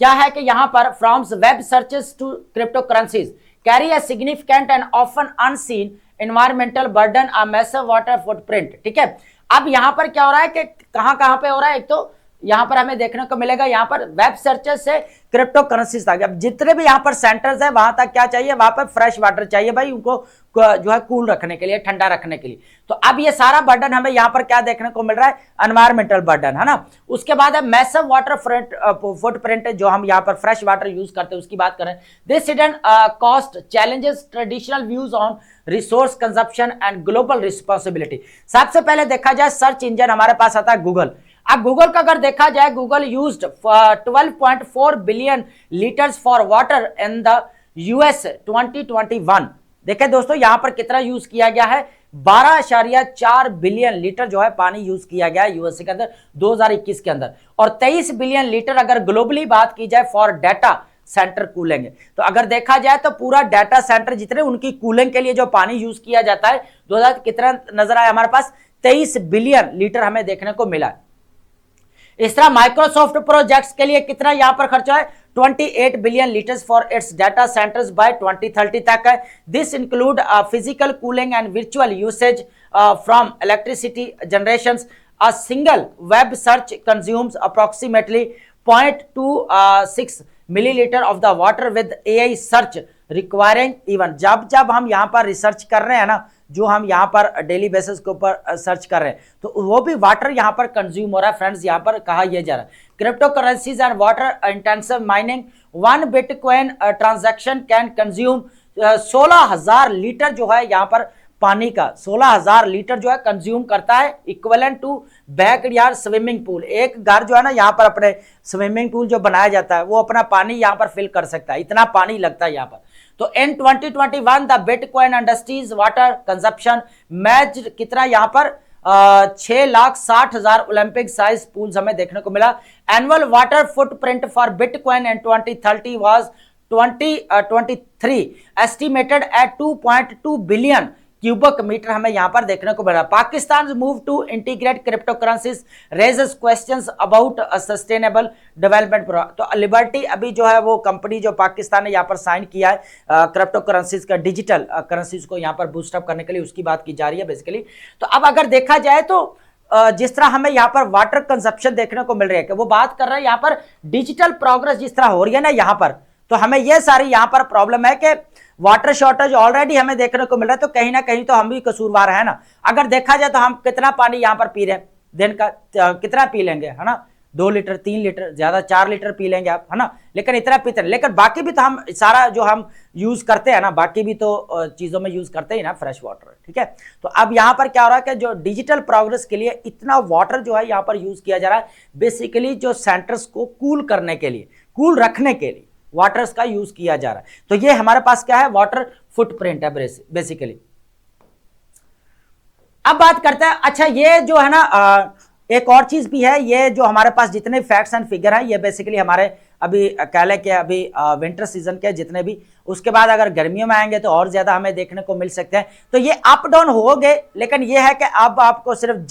क्या है कि यहां पर from web searches to cryptocurrencies carry a significant and often unseen environmental burden a massive water footprint. ठीक है, अब यहां पर क्या हो रहा है कि कहां पे हो रहा है, एक तो यहां पर हमें देखने को मिलेगा यहां पर वेब सर्चेस से क्रिप्टो करेंसीज तक, अब जितने भी यहां पर सेंटर्स है वहां तक क्या चाहिए, वहां पर फ्रेश वाटर चाहिए भाई उनको जो है कूल रखने के लिए, ठंडा रखने के लिए। तो अब ये सारा बर्डन हमें यहां पर क्या देखने को मिल रहा है, एनवायरमेंटल बर्डन है ना। उसके बाद है मैसिव वाटर फुटप्रिंट, जो हम यहां पर फ्रेश वाटर यूज करते हैं उसकी बात करें। This hidden cost challenges traditional views on resource consumption and global responsibility. सबसे पहले देखा जाए सर्च इंजन हमारे पास आता है गूगल। अब गूगल का अगर देखा जाए, Google used 12.4 billion litres for water in the US 2021। देखिए दोस्तों यहां पर कितना यूज किया गया है, 12.4 बिलियन लीटर जो है पानी यूज किया गया है यूएसए के अंदर 2021 के अंदर, और 23 बिलियन लीटर अगर ग्लोबली बात की जाए फॉर डाटा सेंटर कूलिंग। तो अगर देखा जाए तो पूरा डाटा सेंटर जितने उनकी कूलिंग के लिए जो पानी यूज किया जाता है 2000 कितना नजर आया हमारे पास, 23 बिलियन लीटर हमें देखने को मिला। इस तरह माइक्रोसॉफ्ट प्रोजेक्ट्स के लिए कितना यहां पर खर्चा है, 28 billion litres for its data centres by 2030 तक है। This include physical cooling and virtual usage from electricity generations. A single web search consumes approximately 0.26 millilitre of the water with AI search requiring even. जब हम यहां पर research कर रहे हैं ना, जो हम यहां पर डेली बेसिस के ऊपर सर्च कर रहे हैं, तो वो भी वाटर यहां पर कंज्यूम हो रहा है फ्रेंड्स, यहां पर कहा यह जा रहा है। Crypto currencies and water intensive mining, 1 bitcoin transaction can consume 16,000 litre जो है यहां पर पानी का, 16,000 लीटर जो है कंज्यूम करता है, equivalent to backyard swimming pool. एक घर जो है ना यहाँ पर अपने स्विमिंग पूल जो बनाया जाता है वो अपना पानी यहाँ पर फिल कर सकता है, इतना पानी लगता है यहाँ पर। तो इन 2021 the bitcoin industries water consumption match कितना यहाँ पर 6,60,000 ओलंपिक साइज पूल्स हमें देखने को मिला। Annual water footprint for bitcoin in 2030 was 2023 estimated at 2.2 billion cubic metre हमें यहां पर देखने को मिला। Pakistan move to integrate cryptocurrencies raises questions about sustainable development. तो लिबर्टी अभी जो है वो कंपनी जो पाकिस्तान ने यहां पर साइन किया है क्रिप्टो करेंसीज का, डिजिटल करेंसीज को यहां पर बूस्टअप करने के लिए, उसकी बात की जा रही है बेसिकली। तो अब अगर देखा जाए तो जिस तरह हमें यहाँ पर वाटर कंजप्शन देखने को मिल रही है कि वो बात कर रहे हैं यहाँ पर डिजिटल प्रोग्रेस जिस तरह हो रही है ना यहाँ पर, तो हमें ये सारी यहाँ पर प्रॉब्लम है कि वाटर शॉर्टेज ऑलरेडी हमें देखने को मिल रहा है, तो कहीं ना कहीं तो हम भी कसूरवार है ना। अगर देखा जाए तो हम कितना पानी यहाँ पर पी रहे हैं दिन का, कितना पी लेंगे है ना, 2 लीटर 3 लीटर, ज्यादा 4 लीटर पी लेंगे आप है ना, लेकिन इतना पीते हैं। लेकिन बाकी भी तो हम सारा जो हम यूज करते हैं ना, बाकी भी तो चीजों में यूज करते ही ना फ्रेश वाटर। ठीक है, तो अब यहाँ पर क्या हो रहा है कि जो डिजिटल प्रोग्रेस के लिए इतना वाटर जो है यहाँ पर यूज किया जा रहा है, बेसिकली जो सेंटर्स को कूल करने के लिए, कूल रखने के लिए वाटर्स का यूज किया जा रहा है। तो ये हमारे पास क्या है, वाटर फुटप्रिंट है बेसिकली। अब बात करते हैं, अच्छा ये जो है ना एक और चीज भी है, ये जो हमारे पास जितने फैक्ट्स एंड फिगर हैं ये बेसिकली हमारे अभी कह लें कि अभी विंटर सीजन के जितने भी, उसके बाद अगर गर्मियों में आएंगे तो और ज्यादा हमें देखने को मिल सकते हैं। तो ये अप डाउन हो गए, लेकिन ये है कि अब आपको सिर्फ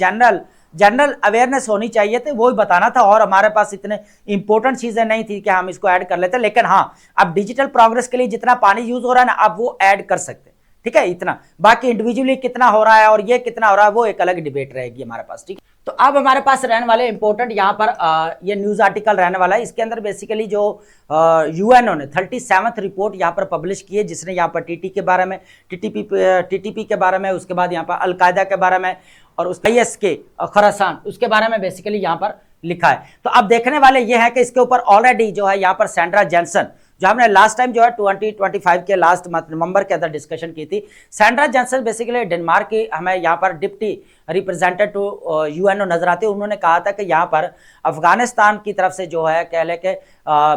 जनरल अवेयरनेस होनी चाहिए थी, वो ही बताना था। और हमारे पास इतने इंपॉर्टेंट चीजें नहीं थी कि हम इसको ऐड कर लेते, लेकिन हाँ, अब डिजिटल प्रोग्रेस के लिए जितना पानी यूज हो रहा है ना, अब वो ऐड कर सकते हैं, ठीक है, इतना। बाकी इंडिविजुअली कितना हो रहा है और ये कितना हो रहा है, वो एक अलग डिबेट रहेगी हमारे पास, ठीक है। तो अब हमारे पास रहने वाले इंपॉर्टेंट यहाँ पर ये न्यूज आर्टिकल रहने वाला है। इसके अंदर बेसिकली जो यूएनओ ने 37th रिपोर्ट यहाँ पर पब्लिश की है, जिसने यहाँ पर टीटी के बारे में, टीटीपी के बारे में, उसके बाद यहाँ पर अलकायदा के बारे में, और उस IS के खरासान, उसके बारे में बेसिकली यहाँ पर लिखा है। तो अब देखने वाले ये है कि इसके ऊपर ऑलरेडी जो है यहाँ पर सैंड्रा जेंसन, जो हमने लास्ट टाइम जो है 2025 के लास्ट मंथ नवंबर के अंदर डिस्कशन की थी, सैंड्रा जेंसन बेसिकली डेनमार्क की हमें यहाँ पर डिप्टी रिप्रेजेंटेटिव यूएनओ नजर आते हैं। उन्होंने कहा था कि यहाँ पर अफगानिस्तान की तरफ से जो है कह लें कि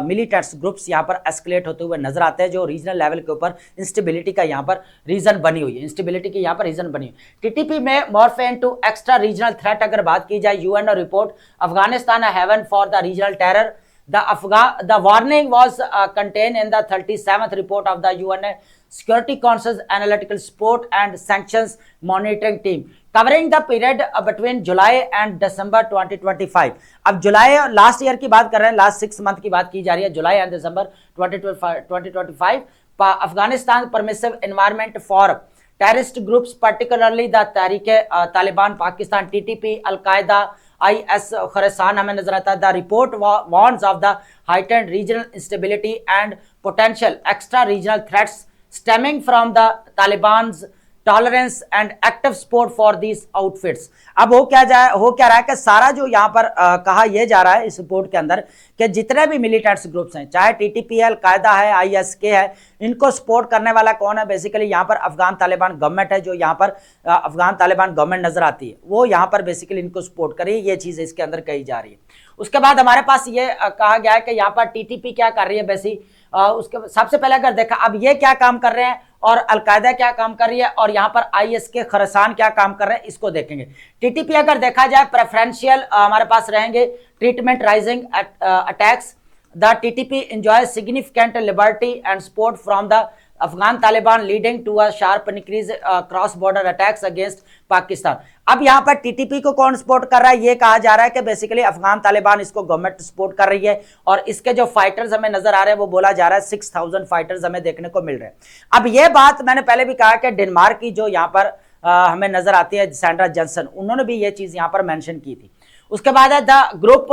मिलिटेंट्स ग्रुप्स यहाँ पर एस्केलेट होते हुए नजर आते हैं, जो रीजनल लेवल के ऊपर इंस्टेबिलिटी का यहाँ पर रीजन बनी हुई है, इंस्टेबिलिटी की यहाँ पर रीजन बनी हुई। टीटीपी में morphed into extra regional threat अगर बात की जाए, UNO report Afghanistan a haven for the regional terror. The warning was contained in the 37th report of the UN Security Council's Analytical Support and Sanctions Monitoring Team, covering the period between July and December 2025. अब जुलाई last year की बात कर रहे हैं, last 6 month की बात की जा रही है, July and December 2025। Afghanistan permissive environment for terrorist groups, particularly the Tehrik e Taliban Pakistan, TTP, al Qaeda, IS Khorasan हमें नजर आता है। The report warns of the heightened regional instability and potential extra regional threats stemming from the Taliban's tolerance and active support for these outfits. अब हो क्या रहा है कि सारा जो यहाँ पर कहा यह जा रहा है इस रिपोर्ट के अंदर कि जितने भी मिलिटेंट्स ग्रुप्स हैं, चाहे टीटीपी है, अलकायदा है, ISK है, इनको सपोर्ट करने वाला कौन है? बेसिकली यहाँ पर अफगान तालिबान गवर्नमेंट है, जो यहाँ पर अफगान तालिबान गवर्नमेंट नजर आती है, वो यहाँ पर बेसिकली इनको सपोर्ट करे, ये चीज इसके अंदर कही जा रही है। उसके बाद हमारे पास ये कहा गया है कि यहाँ पर टीटीपी क्या कर रही है बेसिक, उसके सबसे पहले अगर देखा अब ये क्या काम कर रहे हैं और अलकायदा क्या काम कर रही है और यहाँ पर ISK खरासान क्या काम कर रहे हैं, इसको देखेंगे। टीटीपी अगर देखा जाए प्रेफरेंशियल हमारे पास रहेंगे treatment rising attacks. The TTP enjoy significant liberty and support from the Afghan Taliban leading to a sharp increase cross border attacks against Pakistan. अब यहाँ पर टीटीपी को कौन सपोर्ट कर रहा है? ये कहा जा रहा है कि बेसिकली अफगान तालिबान इसको गवर्नमेंट सपोर्ट कर रही है, और इसके जो फाइटर्स हमें नजर आ रहे हैं वो बोला जा रहा है 6000 फाइटर्स हमें देखने को मिल रहे हैं। अब ये बात मैंने पहले भी कहा कि डेनमार्क की जो यहाँ पर हमें नजर आती है सैंड्रा जेंसन, उन्होंने भी ये चीज यहाँ पर मेंशन की थी। उसके बाद है the group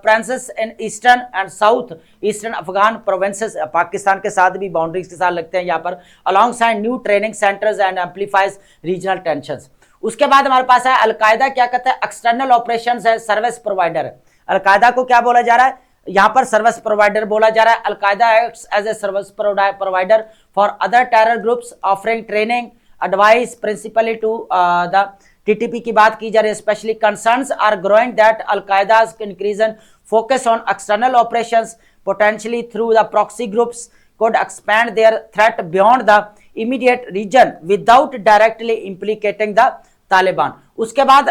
princess in eastern and south eastern Afghan provinces, Pakistan के साथ भी बाउंड्रीज के साथ लगते हैं यहाँ पर, along side new training centres and amplifies regional tensions. उसके बाद हमारे पास है अलकायदा, क्या कहते हैं? एक्सटर्नल ऑपरेशंस है, सर्विस प्रोवाइडर है। अलकायदा को क्या बोला जा रहा है? यहाँ पर सर्विस प्रोवाइडर बोला जा रहा है। Al Qaeda acts as a service provider for other terror groups offering training advice principally to the TTP की बात की जा रही है। Especially concerns are growing that al Qaeda's increasing focus on external operations potentially through the proxy groups could expand their threat beyond the immediate region without directly implicating the Taliban. उसके बाद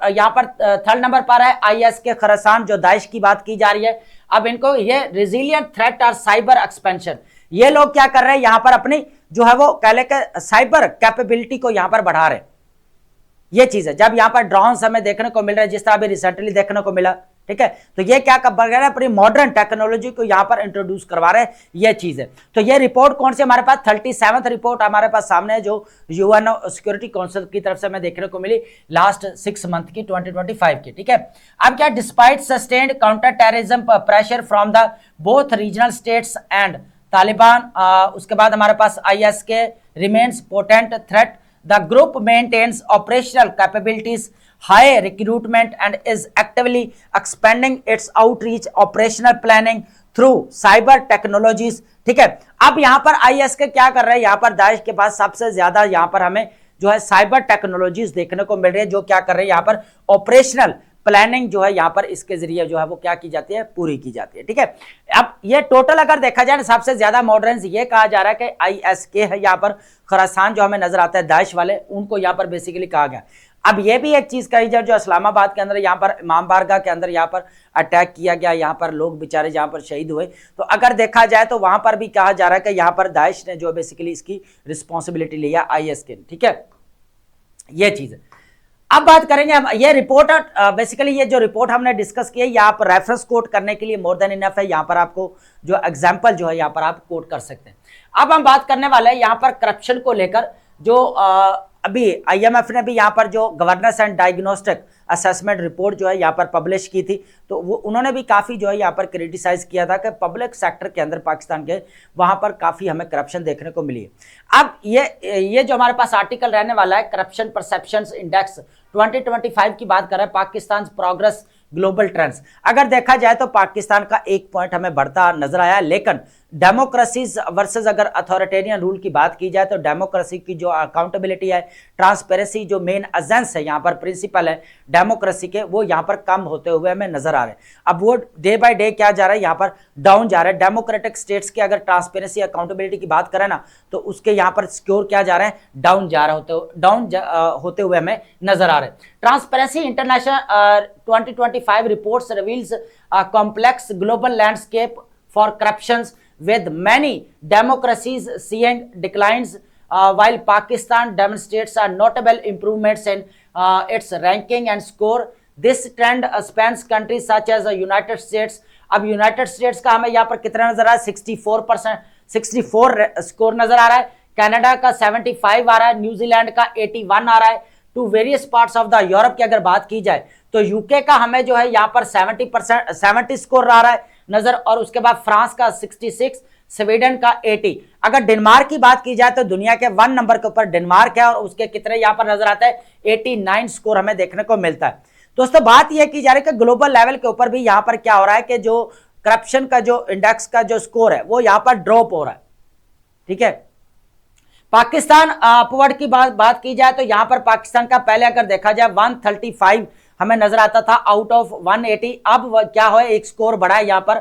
यहाँ पर थर्ड नंबर पर है ISK खरासान, जो Daesh की बात की जा रही है। अब इनको ये रिजिलियंट थ्रेट और साइबर एक्सपेंशन, ये लोग क्या कर रहे हैं? यहाँ पर अपनी जो है वो कह लेके साइबर कैपेबिलिटी को यहाँ पर बढ़ा रहे हैं। ये चीज है, जब यहाँ पर ड्रोन्स हमें देखने को मिल रहे हैं, जिस तरह अभी रिसेंटली देखने को मिला, ठीक है, तो ये क्या कर रहे हैं? अपनी मॉडर्न टेक्नोलॉजी को यहाँ पर इंट्रोड्यूस करवा रहे हैं, ये चीज है। तो ये रिपोर्ट कौन सी हमारे पास 37th रिपोर्ट हमारे पास सामने है, जो यूएनओ सिक्योरिटी काउंसिल की तरफ से हमें देखने को मिली लास्ट 6 मंथ की 2025 की, ठीक है। अब क्या, despite sustained counter terrorism pressure from the both regional states and Taliban, उसके बाद हमारे पास ISK remains potent threat, the group maintains operational capabilities, high recruitment and is actively expanding its outreach, operational planning through cyber technologies, ठीक है। अब यहाँ पर ISK क्या कर रहे हैं? यहाँ पर दाइश के पास सबसे ज्यादा यहाँ पर हमें जो है साइबर टेक्नोलॉजीज देखने को मिल रही है, जो क्या कर रहे हैं? यहाँ पर ऑपरेशनल प्लानिंग जो है यहाँ पर इसके जरिए जो है वो क्या की जाती है? पूरी की जाती है, ठीक है। अब ये टोटल अगर देखा जाए सबसे ज्यादा मॉडर्न ये कहा जा रहा है कि ISK है यहाँ पर खरासान, जो हमें नजर आता है दाइश वाले, उनको यहाँ पर बेसिकली कहा गया। अब ये भी एक चीज कही जाए, जो इस्लामाबाद के अंदर यहाँ पर इमाम बारगाह के अंदर यहाँ पर अटैक किया गया, यहाँ पर लोग बेचारे जहाँ पर शहीद हुए, तो अगर देखा जाए तो वहां पर भी कहा जा रहा है कि यहाँ पर दाइश ने जो बेसिकली इसकी रिस्पॉन्सिबिलिटी लिया, IS के, ठीक है, ये चीज है। अब बात करेंगे हम, ये रिपोर्ट बेसिकली ये जो रिपोर्ट हमने डिस्कस की है, यहाँ पर रेफरेंस कोट करने के लिए मोर देन इनफ है, यहाँ पर आपको जो एग्जांपल जो है यहाँ पर आप कोट कर सकते हैं। अब हम बात करने वाले हैं यहाँ पर करप्शन को लेकर, जो अभी IMF ने भी यहाँ पर जो governance and diagnostic assessment report जो है यहाँ पर पब्लिश की थी, तो वो उन्होंने भी काफ़ी जो है यहाँ पर क्रिटिसाइज किया था कि पब्लिक सेक्टर के अंदर पाकिस्तान के वहाँ पर काफ़ी हमें करप्शन देखने को मिली है। अब ये जो हमारे पास आर्टिकल रहने वाला है, करप्शन परसेप्शंस इंडेक्स 2025 की बात कर रहे हैं, पाकिस्तान प्रोग्रेस ग्लोबल ट्रेंड्स। अगर देखा जाए तो पाकिस्तान का 1 पॉइंट हमें बढ़ता नजर आया, लेकिन डेमोक्रेसीज वर्सेस अगर अथॉरिटेरियन रूल की बात की जाए तो डेमोक्रेसी की जो अकाउंटेबिलिटी है, ट्रांसपेरेंसी जो मेन एजेंस है यहाँ पर, प्रिंसिपल है डेमोक्रेसी के, वो यहाँ पर कम होते हुए हमें नजर आ रहे हैं। अब वो डे बाय डे क्या जा रहा है, यहाँ पर डाउन जा रहा है। डेमोक्रेटिक स्टेट्स के अगर ट्रांसपेरेंसी अकाउंटेबिलिटी की बात करें ना, तो उसके यहाँ पर स्कोर क्या जा रहे हैं, डाउन जा रहे होते हुए हमें नजर आ रहे हैं। Transparency international 2025 reports reveals a complex global landscape for corruptions, with many democracies seeing declines, while Pakistan demonstrates a notable improvements in its ranking and score. This trend spans countries such as the United States. अब United states का हमें यहाँ पर कितना नजर आ रहा है, 64 score नजर आ रहा है। कनाडा का 75 आ रहा है, न्यूजीलैंड का 81 आ रहा है। To various parts of the Europe की अगर बात की जाए तो यूके का हमें जो है यहाँ पर 70 स्कोर आ रहा है नजर, और उसके बाद फ्रांस का 66, स्वीडन का 80। अगर डेनमार्क की बात की जाए तो दुनिया के 1 नंबर के ऊपर डेनमार्क है, और उसके कितने यहाँ पर नजर आता है, 89 स्कोर हमें देखने को मिलता है। दोस्तों बात यह की जा रही है कि ग्लोबल लेवल के ऊपर भी यहाँ पर क्या हो रहा है कि जो करप्शन का जो इंडेक्स का जो स्कोर है वो यहाँ पर ड्रॉप हो रहा है, ठीक है। पाकिस्तान अपवर्ड की बात की जाए तो यहाँ पर पाकिस्तान का पहले अगर देखा जाए 135 हमें नजर आता था आउट ऑफ 180, अब क्या हो, एक स्कोर बढ़ा है यहाँ पर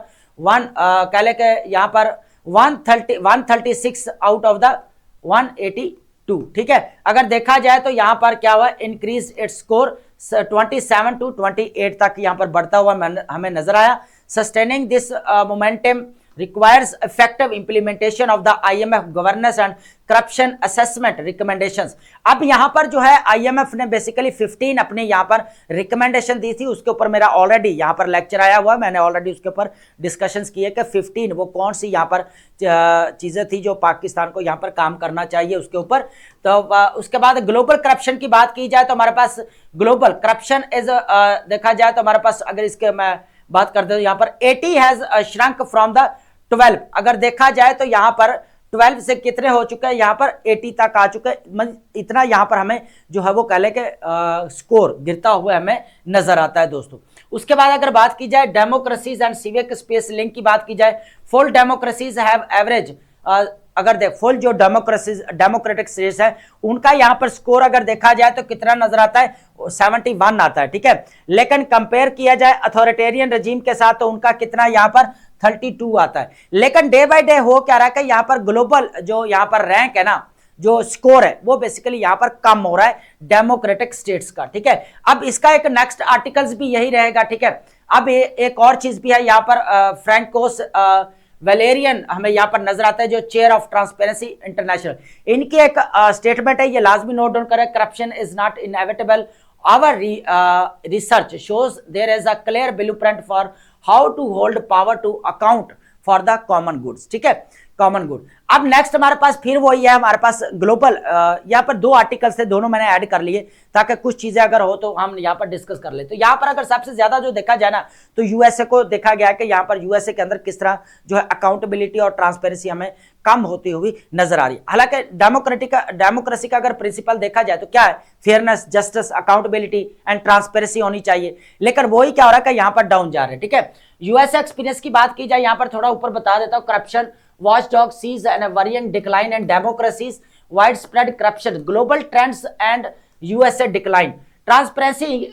कह ले के यहाँ पर 136 आउट ऑफ द 182, ठीक है। अगर देखा जाए तो यहाँ पर क्या हुआ, इंक्रीज इट्स स्कोर 27 to 28 तक यहाँ पर बढ़ता हुआ हमें नजर आया। Sustaining this momentum requires effective implementation of the IMF governance and corruption assessment recommendations। अब यहाँ पर जो है IMF ने बेसिकली 15 अपने यहाँ पर रिकमेंडेशन दी थी, उसके ऊपर मेरा ऑलरेडी यहाँ पर लेक्चर आया हुआ है, मैंने ऑलरेडी उसके ऊपर डिस्कशंस किए कि 15 वो कौन सी यहाँ पर चीज़ें थी जो पाकिस्तान को यहाँ पर काम करना चाहिए उसके ऊपर। तो उसके बाद ग्लोबल करप्शन की बात की जाए तो हमारे पास ग्लोबल करप्शन इज देखा जाए तो हमारे पास, अगर इसके मैं बात करते हैं यहाँ पर 80 हैज श्रंक फ्रॉम द 12। अगर देखा जाए तो यहाँ पर 12 से कितने हो चुके हैं, यहाँ पर 80 तक आ चुके हैं। इतना यहाँ पर हमें जो है वो कह ले के स्कोर गिरता हुआ हमें नजर आता है दोस्तों। उसके बाद अगर बात की जाए democracies and civic space link की बात की जाए, फुल डेमोक्रेसीज हैव एवरेज, अगर देख फुल जो डेमोक्रेटिक स्टेट्स है उनका यहाँ पर स्कोर अगर देखा जाए तो कितना नजर आता है, 71 आता है, ठीक है। लेकिन कंपेयर किया जाए अथॉरिटेरियन रजीम के साथ तो उनका कितना यहाँ पर 32 आता है। लेकिन डे बाय डे हो क्या रहा है कि यहाँ पर ग्लोबल जो यहाँ पर रैंक है ना, जो स्कोर है वो बेसिकली यहाँ पर कम हो रहा है डेमोक्रेटिक स्टेट्स का, ठीक है। अब इसका एक नेक्स्ट आर्टिकल्स भी यही रहेगा, ठीक है। अब एक और चीज भी है यहाँ पर, फ्रैंकोस वैलेरियन हमें यहाँ पर नजर आता है, जो चेयर ऑफ ट्रांसपेरेंसी इंटरनेशनल, इनकी एक स्टेटमेंट है, ये लाजमी नोट डाउन करें। Corruption is not inevitable, our research shows there is a clear blueprint for how to hold power to account for the common goods, ठीक है, कॉमन गुड। अब next हमारे पास फिर वही है, हमारे पास ग्लोबल यहाँ पर 2 आर्टिकल्स थे, दोनों मैंने ऐड कर लिए ताकि कुछ चीजें अगर हो तो हम यहाँ पर डिस्कस कर ले। तो यहाँ पर अगर सबसे ज्यादा जो देखा जाए ना तो यूएसए को देखा गया कि यहाँ पर यूएसए के अंदर किस तरह जो है अकाउंटेबिलिटी और ट्रांसपेरेंसी हमें कम होती हुई नजर आ रही है। हालांकि डेमोक्रेसी का अगर प्रिंसिपल देखा जाए तो क्या है, fairness, justice, accountability and transparency होनी चाहिए, लेकिन वही क्या हो रहा है कि यहाँ पर डाउन जा रहे हैं, ठीक है। यूएसए एक्सपीरियंस की बात की जाए, यहाँ पर थोड़ा ऊपर बता देता हूँ। Corruption watchdog sees a worrying decline in democracies, widespread corruption, global trends and USA decline. Transparency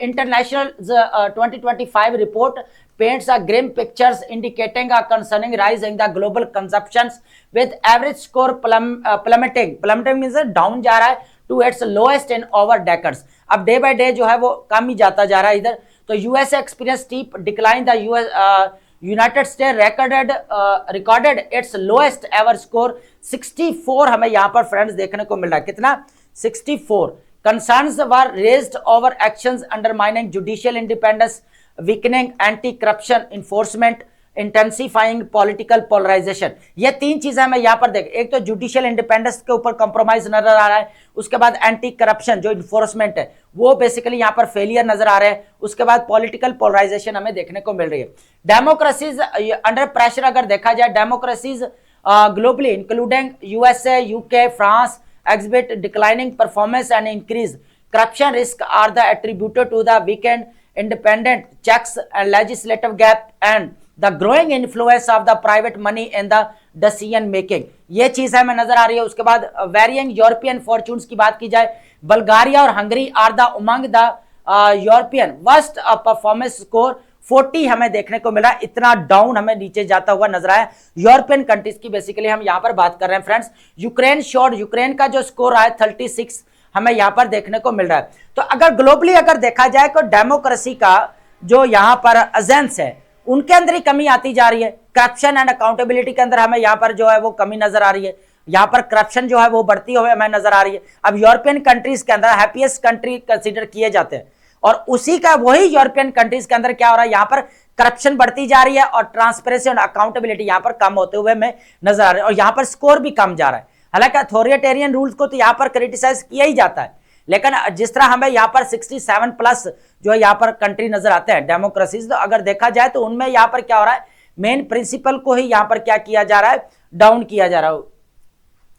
International's 2025 report paints a grim pictures indicating a concerning rise in the global consumptions with average score plummeting means down जा रहा है to its lowest in over decades. अब day by day जो है वो कम ही जाता जा रहा है इधर। तो USA experience steep decline, the United state recorded it's lowest ever score 64 हमें यहाँ पर फ्रेंड्स देखने को मिल रहा है। कितना? 64। Concerns were raised over actions undermining judicial independence, weakening anti corruption enforcement, intensifying political polarisation. ये तीन चीजें हमें यहाँ पर देख, एक तो जुडिशियल इंडिपेंडेंस के ऊपर कॉम्प्रोमाइज नजर आ रहा है, उसके बाद एंटी करप्शन जो इन्फोर्समेंट है वो बेसिकली यहाँ पर फेलियर नजर आ रहे हैं, उसके बाद पॉलिटिकल पोलराइजेशन हमें देखने को मिल रही है। डेमोक्रेसीज अंडर प्रेशर अगर देखा जाए, democracies globally including USA, UK, France exhibit declining performance and increase corruption risk are the attributed to the weakened independent checks and legislative gap and the growing influence of the private money in the decision making। ये चीज है मैं नजर आ रही है। उसके बाद varying European fortunes की बात की जाए, बल्गारिया और Hungary are the among the European worst performance score 40 हमें देखने को मिला। इतना डाउन हमें नीचे जाता हुआ नजर आया यूरोपियन कंट्रीज की बेसिकली हम यहां पर बात कर रहे हैं फ्रेंड्स। यूक्रेन का जो स्कोर है 36 हमें यहां पर देखने को मिल रहा है। तो अगर ग्लोबली अगर देखा जाए तो डेमोक्रेसी का जो यहां पर एजेंस है उनके अंदर ही कमी आती जा रही है। करप्शन एंड अकाउंटेबिलिटी के अंदर हमें यहां पर जो है वो कमी नजर आ रही है, यहां पर करप्शन जो है वो बढ़ती हुई हमें नजर आ रही है। अब यूरोपियन कंट्रीज के अंदर हैप्पीएस्ट कंट्री कंसीडर किए जाते हैं और उसी का वही यूरोपियन कंट्रीज के अंदर क्या हो रहा है, यहां पर करप्शन बढ़ती जा रही है और ट्रांसपेरेंसी और अकाउंटेबिलिटी यहां पर कम होते हुए हमें नजर आ रहा है और यहां पर स्कोर भी कम जा रहा है। हालांकि अथॉरिटेरियन रूल्स को तो यहां पर क्रिटिसाइज किया ही जाता है, लेकिन जिस तरह हमें यहां पर 67 प्लस जो है यहां पर कंट्री नजर आते हैं डेमोक्रेसीज, तो अगर देखा जाए तो उनमें यहां पर क्या हो रहा है, मेन प्रिंसिपल को ही यहां पर क्या किया जा रहा है, डाउन किया जा रहा है।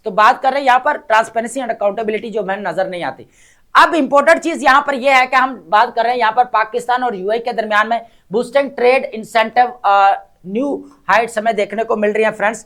तो बात कर रहे हैं यहां पर ट्रांसपेरेंसी एंड अकाउंटेबिलिटी जो हमें नजर नहीं आती। अब इंपॉर्टेंट चीज यहां पर यह है कि हम बात कर रहे हैं यहां पर पाकिस्तान और यूएई के दरमियान में boosting trade incentive new Heights हमें देखने को मिल रही है फ्रेंड्स।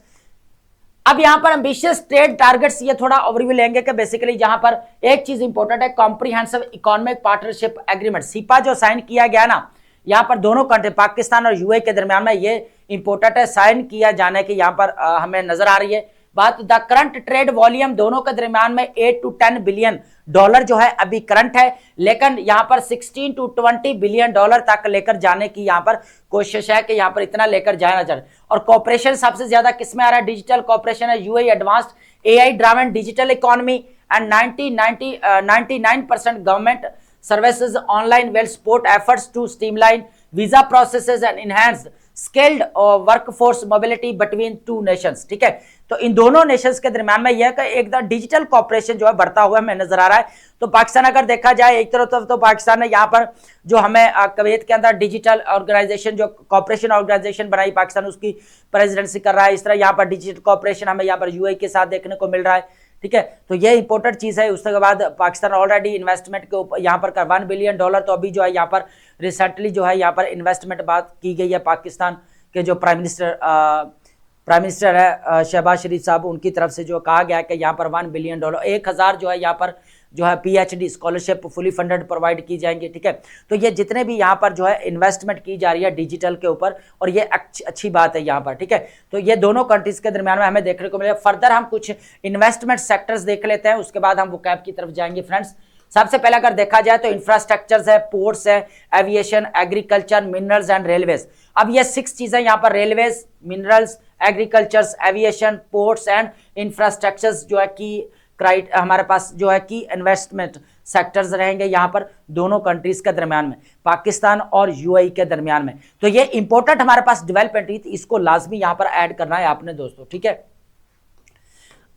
अब यहां पर एम्बिशियस ट्रेड टारगेट्स, ये थोड़ा ओवरव्यू लेंगे कि बेसिकली जहां पर एक चीज इंपॉर्टेंट है, comprehensive economic partnership agreement cepa जो साइन किया गया ना, यहां पर दोनों कंट्री पाकिस्तान और यूएई के दरमियान में ये इंपॉर्टेंट है साइन किया जाने की यहां पर हमें नजर आ रही है बात। द करंट ट्रेड वॉल्यूम दोनों के दरमियान में 8 to 10 बिलियन डॉलर जो है अभी करंट है, लेकिन यहां पर 16 to 20 बिलियन डॉलर तक लेकर जाने की यहां पर कोशिश है कि यहां पर इतना लेकर जाना चाहिए। और कॉपरेशन सबसे ज्यादा किसमें आ रहा है, डिजिटल कॉपरेशन है, UAE advanced AI driven digital economy and 99% government services online well support efforts to streamline visa processes and enhance skilled workforce mobility between two nations. ठीक है, तो इन दोनों नेशंस के दरमियान में यह एक डिजिटल कॉपरेशन जो है बढ़ता हुआ हमें नजर आ रहा है। तो पाकिस्तान अगर देखा जाए एक तरफ तो पाकिस्तान ने यहाँ पर जो हमें कुवैत के अंदर डिजिटल ऑर्गेनाइजेशन जो कॉपरेशन ऑर्गेनाइजेशन बनाई, पाकिस्तान उसकी प्रेसिडेंसी कर रहा है। इस तरह यहाँ पर डिजिटल कॉपरेशन हमें यहाँ पर यूएई के साथ देखने को मिल रहा है। ठीक है, तो ये इंपॉर्टेंट चीज है। उसके बाद पाकिस्तान ऑलरेडी इन्वेस्टमेंट के ऊपर यहाँ पर $1 बिलियन, तो अभी जो है यहाँ पर रिसेंटली जो है यहाँ पर इन्वेस्टमेंट बात की गई है पाकिस्तान के जो प्राइम मिनिस्टर है शहबाज शरीफ साहब, उनकी तरफ से जो कहा गया है कि यहाँ पर $1 बिलियन 1000 जो है यहाँ पर जो है PhD scholarship fully funded provide की जाएंगी। ठीक है, तो ये जितने भी यहाँ पर जो है इन्वेस्टमेंट की जा रही है डिजिटल के ऊपर, और ये अच्छी बात है यहाँ पर। ठीक है, तो ये दोनों कंट्रीज के दरमियान में हमें देखने को मिलेगा। फर्दर हम कुछ इन्वेस्टमेंट सेक्टर्स देख लेते हैं, उसके बाद हम वोकैब की तरफ जाएंगे फ्रेंड्स। सबसे पहले अगर देखा जाए तो इंफ्रास्ट्रक्चर्स है, पोर्ट्स है, aviation, agriculture, minerals and railways. अब ये 6 चीजें यहाँ पर railways, minerals, agricultures, aviation, ports and infrastructures जो है की हमारे पास जो है की इन्वेस्टमेंट सेक्टर्स रहेंगे यहाँ पर दोनों कंट्रीज के दरमियान में, पाकिस्तान और यूएई के दरमियान में। तो ये इंपॉर्टेंट हमारे पास डेवलपमेंट थी, इसको लाजमी यहाँ पर ऐड करना है आपने दोस्तों। ठीक है,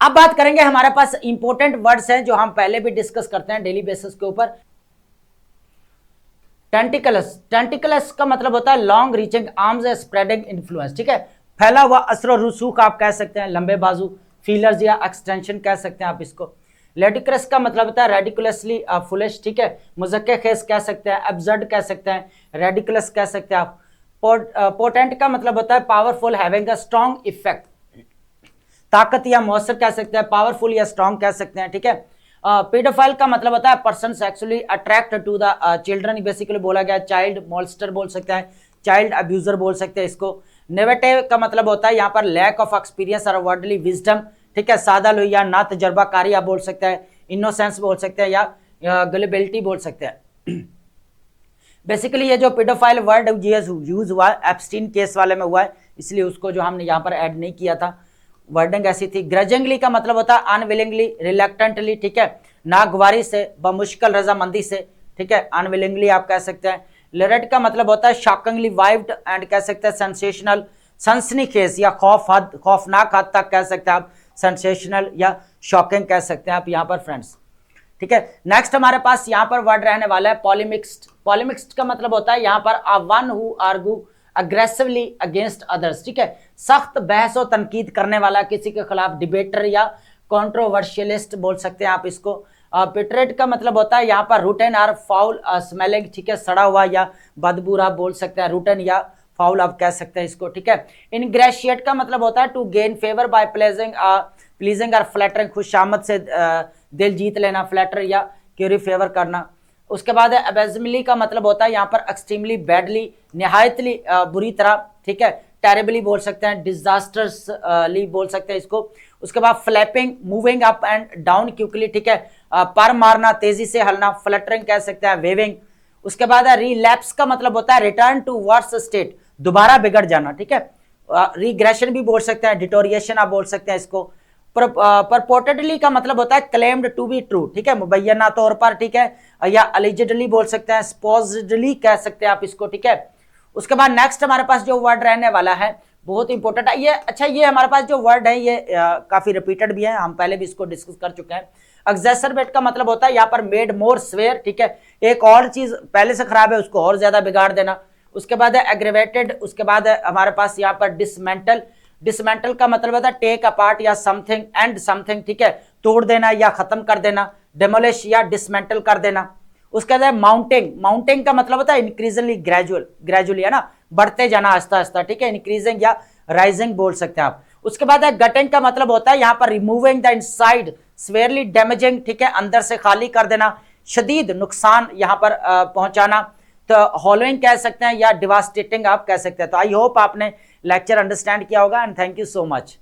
अब बात करेंगे हमारे पास इंपॉर्टेंट वर्ड्स हैं जो हम पहले भी डिस्कस करते हैं डेली बेसिस के ऊपर। टेंटिकलस का मतलब होता है long reaching arms and spreading influence. ठीक है, फैला हुआ असर और रसूख आप कह सकते हैं, लंबे बाजू, फीलर्स या एक्सटेंशन कह सकते हैं आप इसको। रेडिकुलस का मतलब होता है रेडिकुलसली फुलिश। ठीक है, मुज़क्के खेस कह सकते हैं, एब्सर्ड कह सकते हैं, रेडिकुलस कह सकते हैं आप। पोटेंट का मतलब होता है powerful, having a strong effect, ताकत या मौसर कह सकते हैं, पावरफुल या स्ट्रॉन्ग कह सकते हैं। ठीक है, पेडोफाइल का मतलब होता है person sexually attract to the children, basically बोला गया चाइल्ड मोल्स्टर बोल सकते हैं, चाइल्ड अब्यूजर बोल सकते हैं इसको। नेगेटिव का मतलब होता है यहाँ पर लैक ऑफ एक्सपीरियंस और वर्डली विजडम। ठीक है, सादा लोहिया, ना तजर्बाकारी आप बोल सकते हैं। इनोसेंस बोल सकते हैं या गलिबिलिटी बोल सकते हैं। बेसिकली ये जो पेडोफाइल वर्ड यूज हुआ है एप्स्टीन केस वाले में हुआ है, इसलिए उसको जो हमने यहाँ पर ऐड नहीं किया था, वर्डिंग ऐसी थी। ग्रजिंगली का मतलब होता है अनविलिंगली, रिलक्टेंटली, ठीक है, नागवारी से, बमुश्किल रजामंदी से, ठीक है, अनविलिंगली आप कह सकते हैं। लिरेट का मतलब होता है शॉकिंगली वाइव्ड एंड कह सकते हैं सेंसेशनल, सनसनीखेज या खौफनाक हद तक कह सकते हैं आप, सेंसेशनल या शॉकिंग कह सकते हैं आप यहाँ पर फ्रेंड्स, ठीक है। नेक्स्ट हमारे पास यहाँ पर वर्ड रहने वाला है पॉलीमिक्स्ड। पॉलीमिक्स्ड का मतलब होता है यहाँ पर a one who argue aggressively against others, ठीक है, सख्त बहस और तनकीद करने वाला, किसी के खिलाफ, डिबेटर या कंट्रोवर्शियलिस्ट बोल सकते हैं आप इसको। पिटरेट का मतलब होता है यहाँ पर रूटन और फाउल स्मेलिंग, ठीक है, सड़ा हुआ या बदबूर आप बोल सकते हैं, रूटन या फाउल आप कह सकते हैं इसको, ठीक है। इनग्रेशिएट का मतलब होता है to gain favour by pleasing और फ्लैटरिंग, खुशामद से दिल जीत लेना, फ्लैटर या क्यूरी फेवर करना। उसके बाद अबेजमली का मतलब होता है यहाँ पर एक्सट्रीमली बैडली, निहायतली बुरी तरह, ठीक है, टेरेबली बोल सकते हैं, डिजास्टर्सली बोल सकते हैं इसको। उसके बाद flapping, moving up and down quickly, ठीक है, पर मारना, तेजी से हलना, फ्लटरिंग कह सकते हैं, वेविंग। उसके बाद रिलैप्स का मतलब होता है रिटर्न टू वर्स स्टेट, दोबारा बिगड़ जाना, ठीक है, रिग्रेशन भी बोल सकते हैं, डिटोरिएशन आप बोल सकते हैं इसको। परपोर्टेडली का मतलब होता है क्लेम्ड टू बी ट्रू, ठीक है, मुबैना तौर पर, ठीक है, या अलिजिडली बोल सकते हैं, सपोजिडली कह सकते हैं आप इसको, ठीक है। उसके बाद नेक्स्ट हमारे पास जो वर्ड रहने वाला है बहुत इंपॉर्टेंट है ये। अच्छा, ये हमारे पास जो वर्ड है ये काफी रिपीटेड भी है, हम पहले भी इसको डिस्कस कर चुके हैं। एक्सैसरबेट का मतलब होता है यहाँ पर मेड मोर स्वेयर, ठीक है, एक और चीज पहले से खराब है उसको और ज्यादा बिगाड़ देना। उसके बाद है एग्रेवेटेड। उसके बाद है हमारे पास यहाँ पर डिसमेंटल। डिसमेंटल का मतलब होता है टेक अपार्ट या समथिंग एंड समथिंग, ठीक है, तोड़ देना या खत्म कर देना, डेमोलिश या डिसमेंटल कर देना। उसके बाद माउंटिंग। माउंटिंग का मतलब होता है इंक्रीजिंगली, ग्रेजुअली है ना, बढ़ते जाना आस्ता आस्ता, ठीक है, इंक्रीजिंग या राइजिंग बोल सकते हैं आप। उसके बाद है गटिंग का मतलब होता है यहाँ पर रिमूविंग द इनसाइड, स्वेयरली डैमेजिंग, ठीक है, अंदर से खाली कर देना, शदीद नुकसान यहाँ पर पहुंचाना। तो हॉलोइंग कह सकते हैं या डिवास्टेटिंग आप कह सकते हैं। तो आई होप आपने लेक्चर अंडरस्टैंड किया होगा and thank you so much.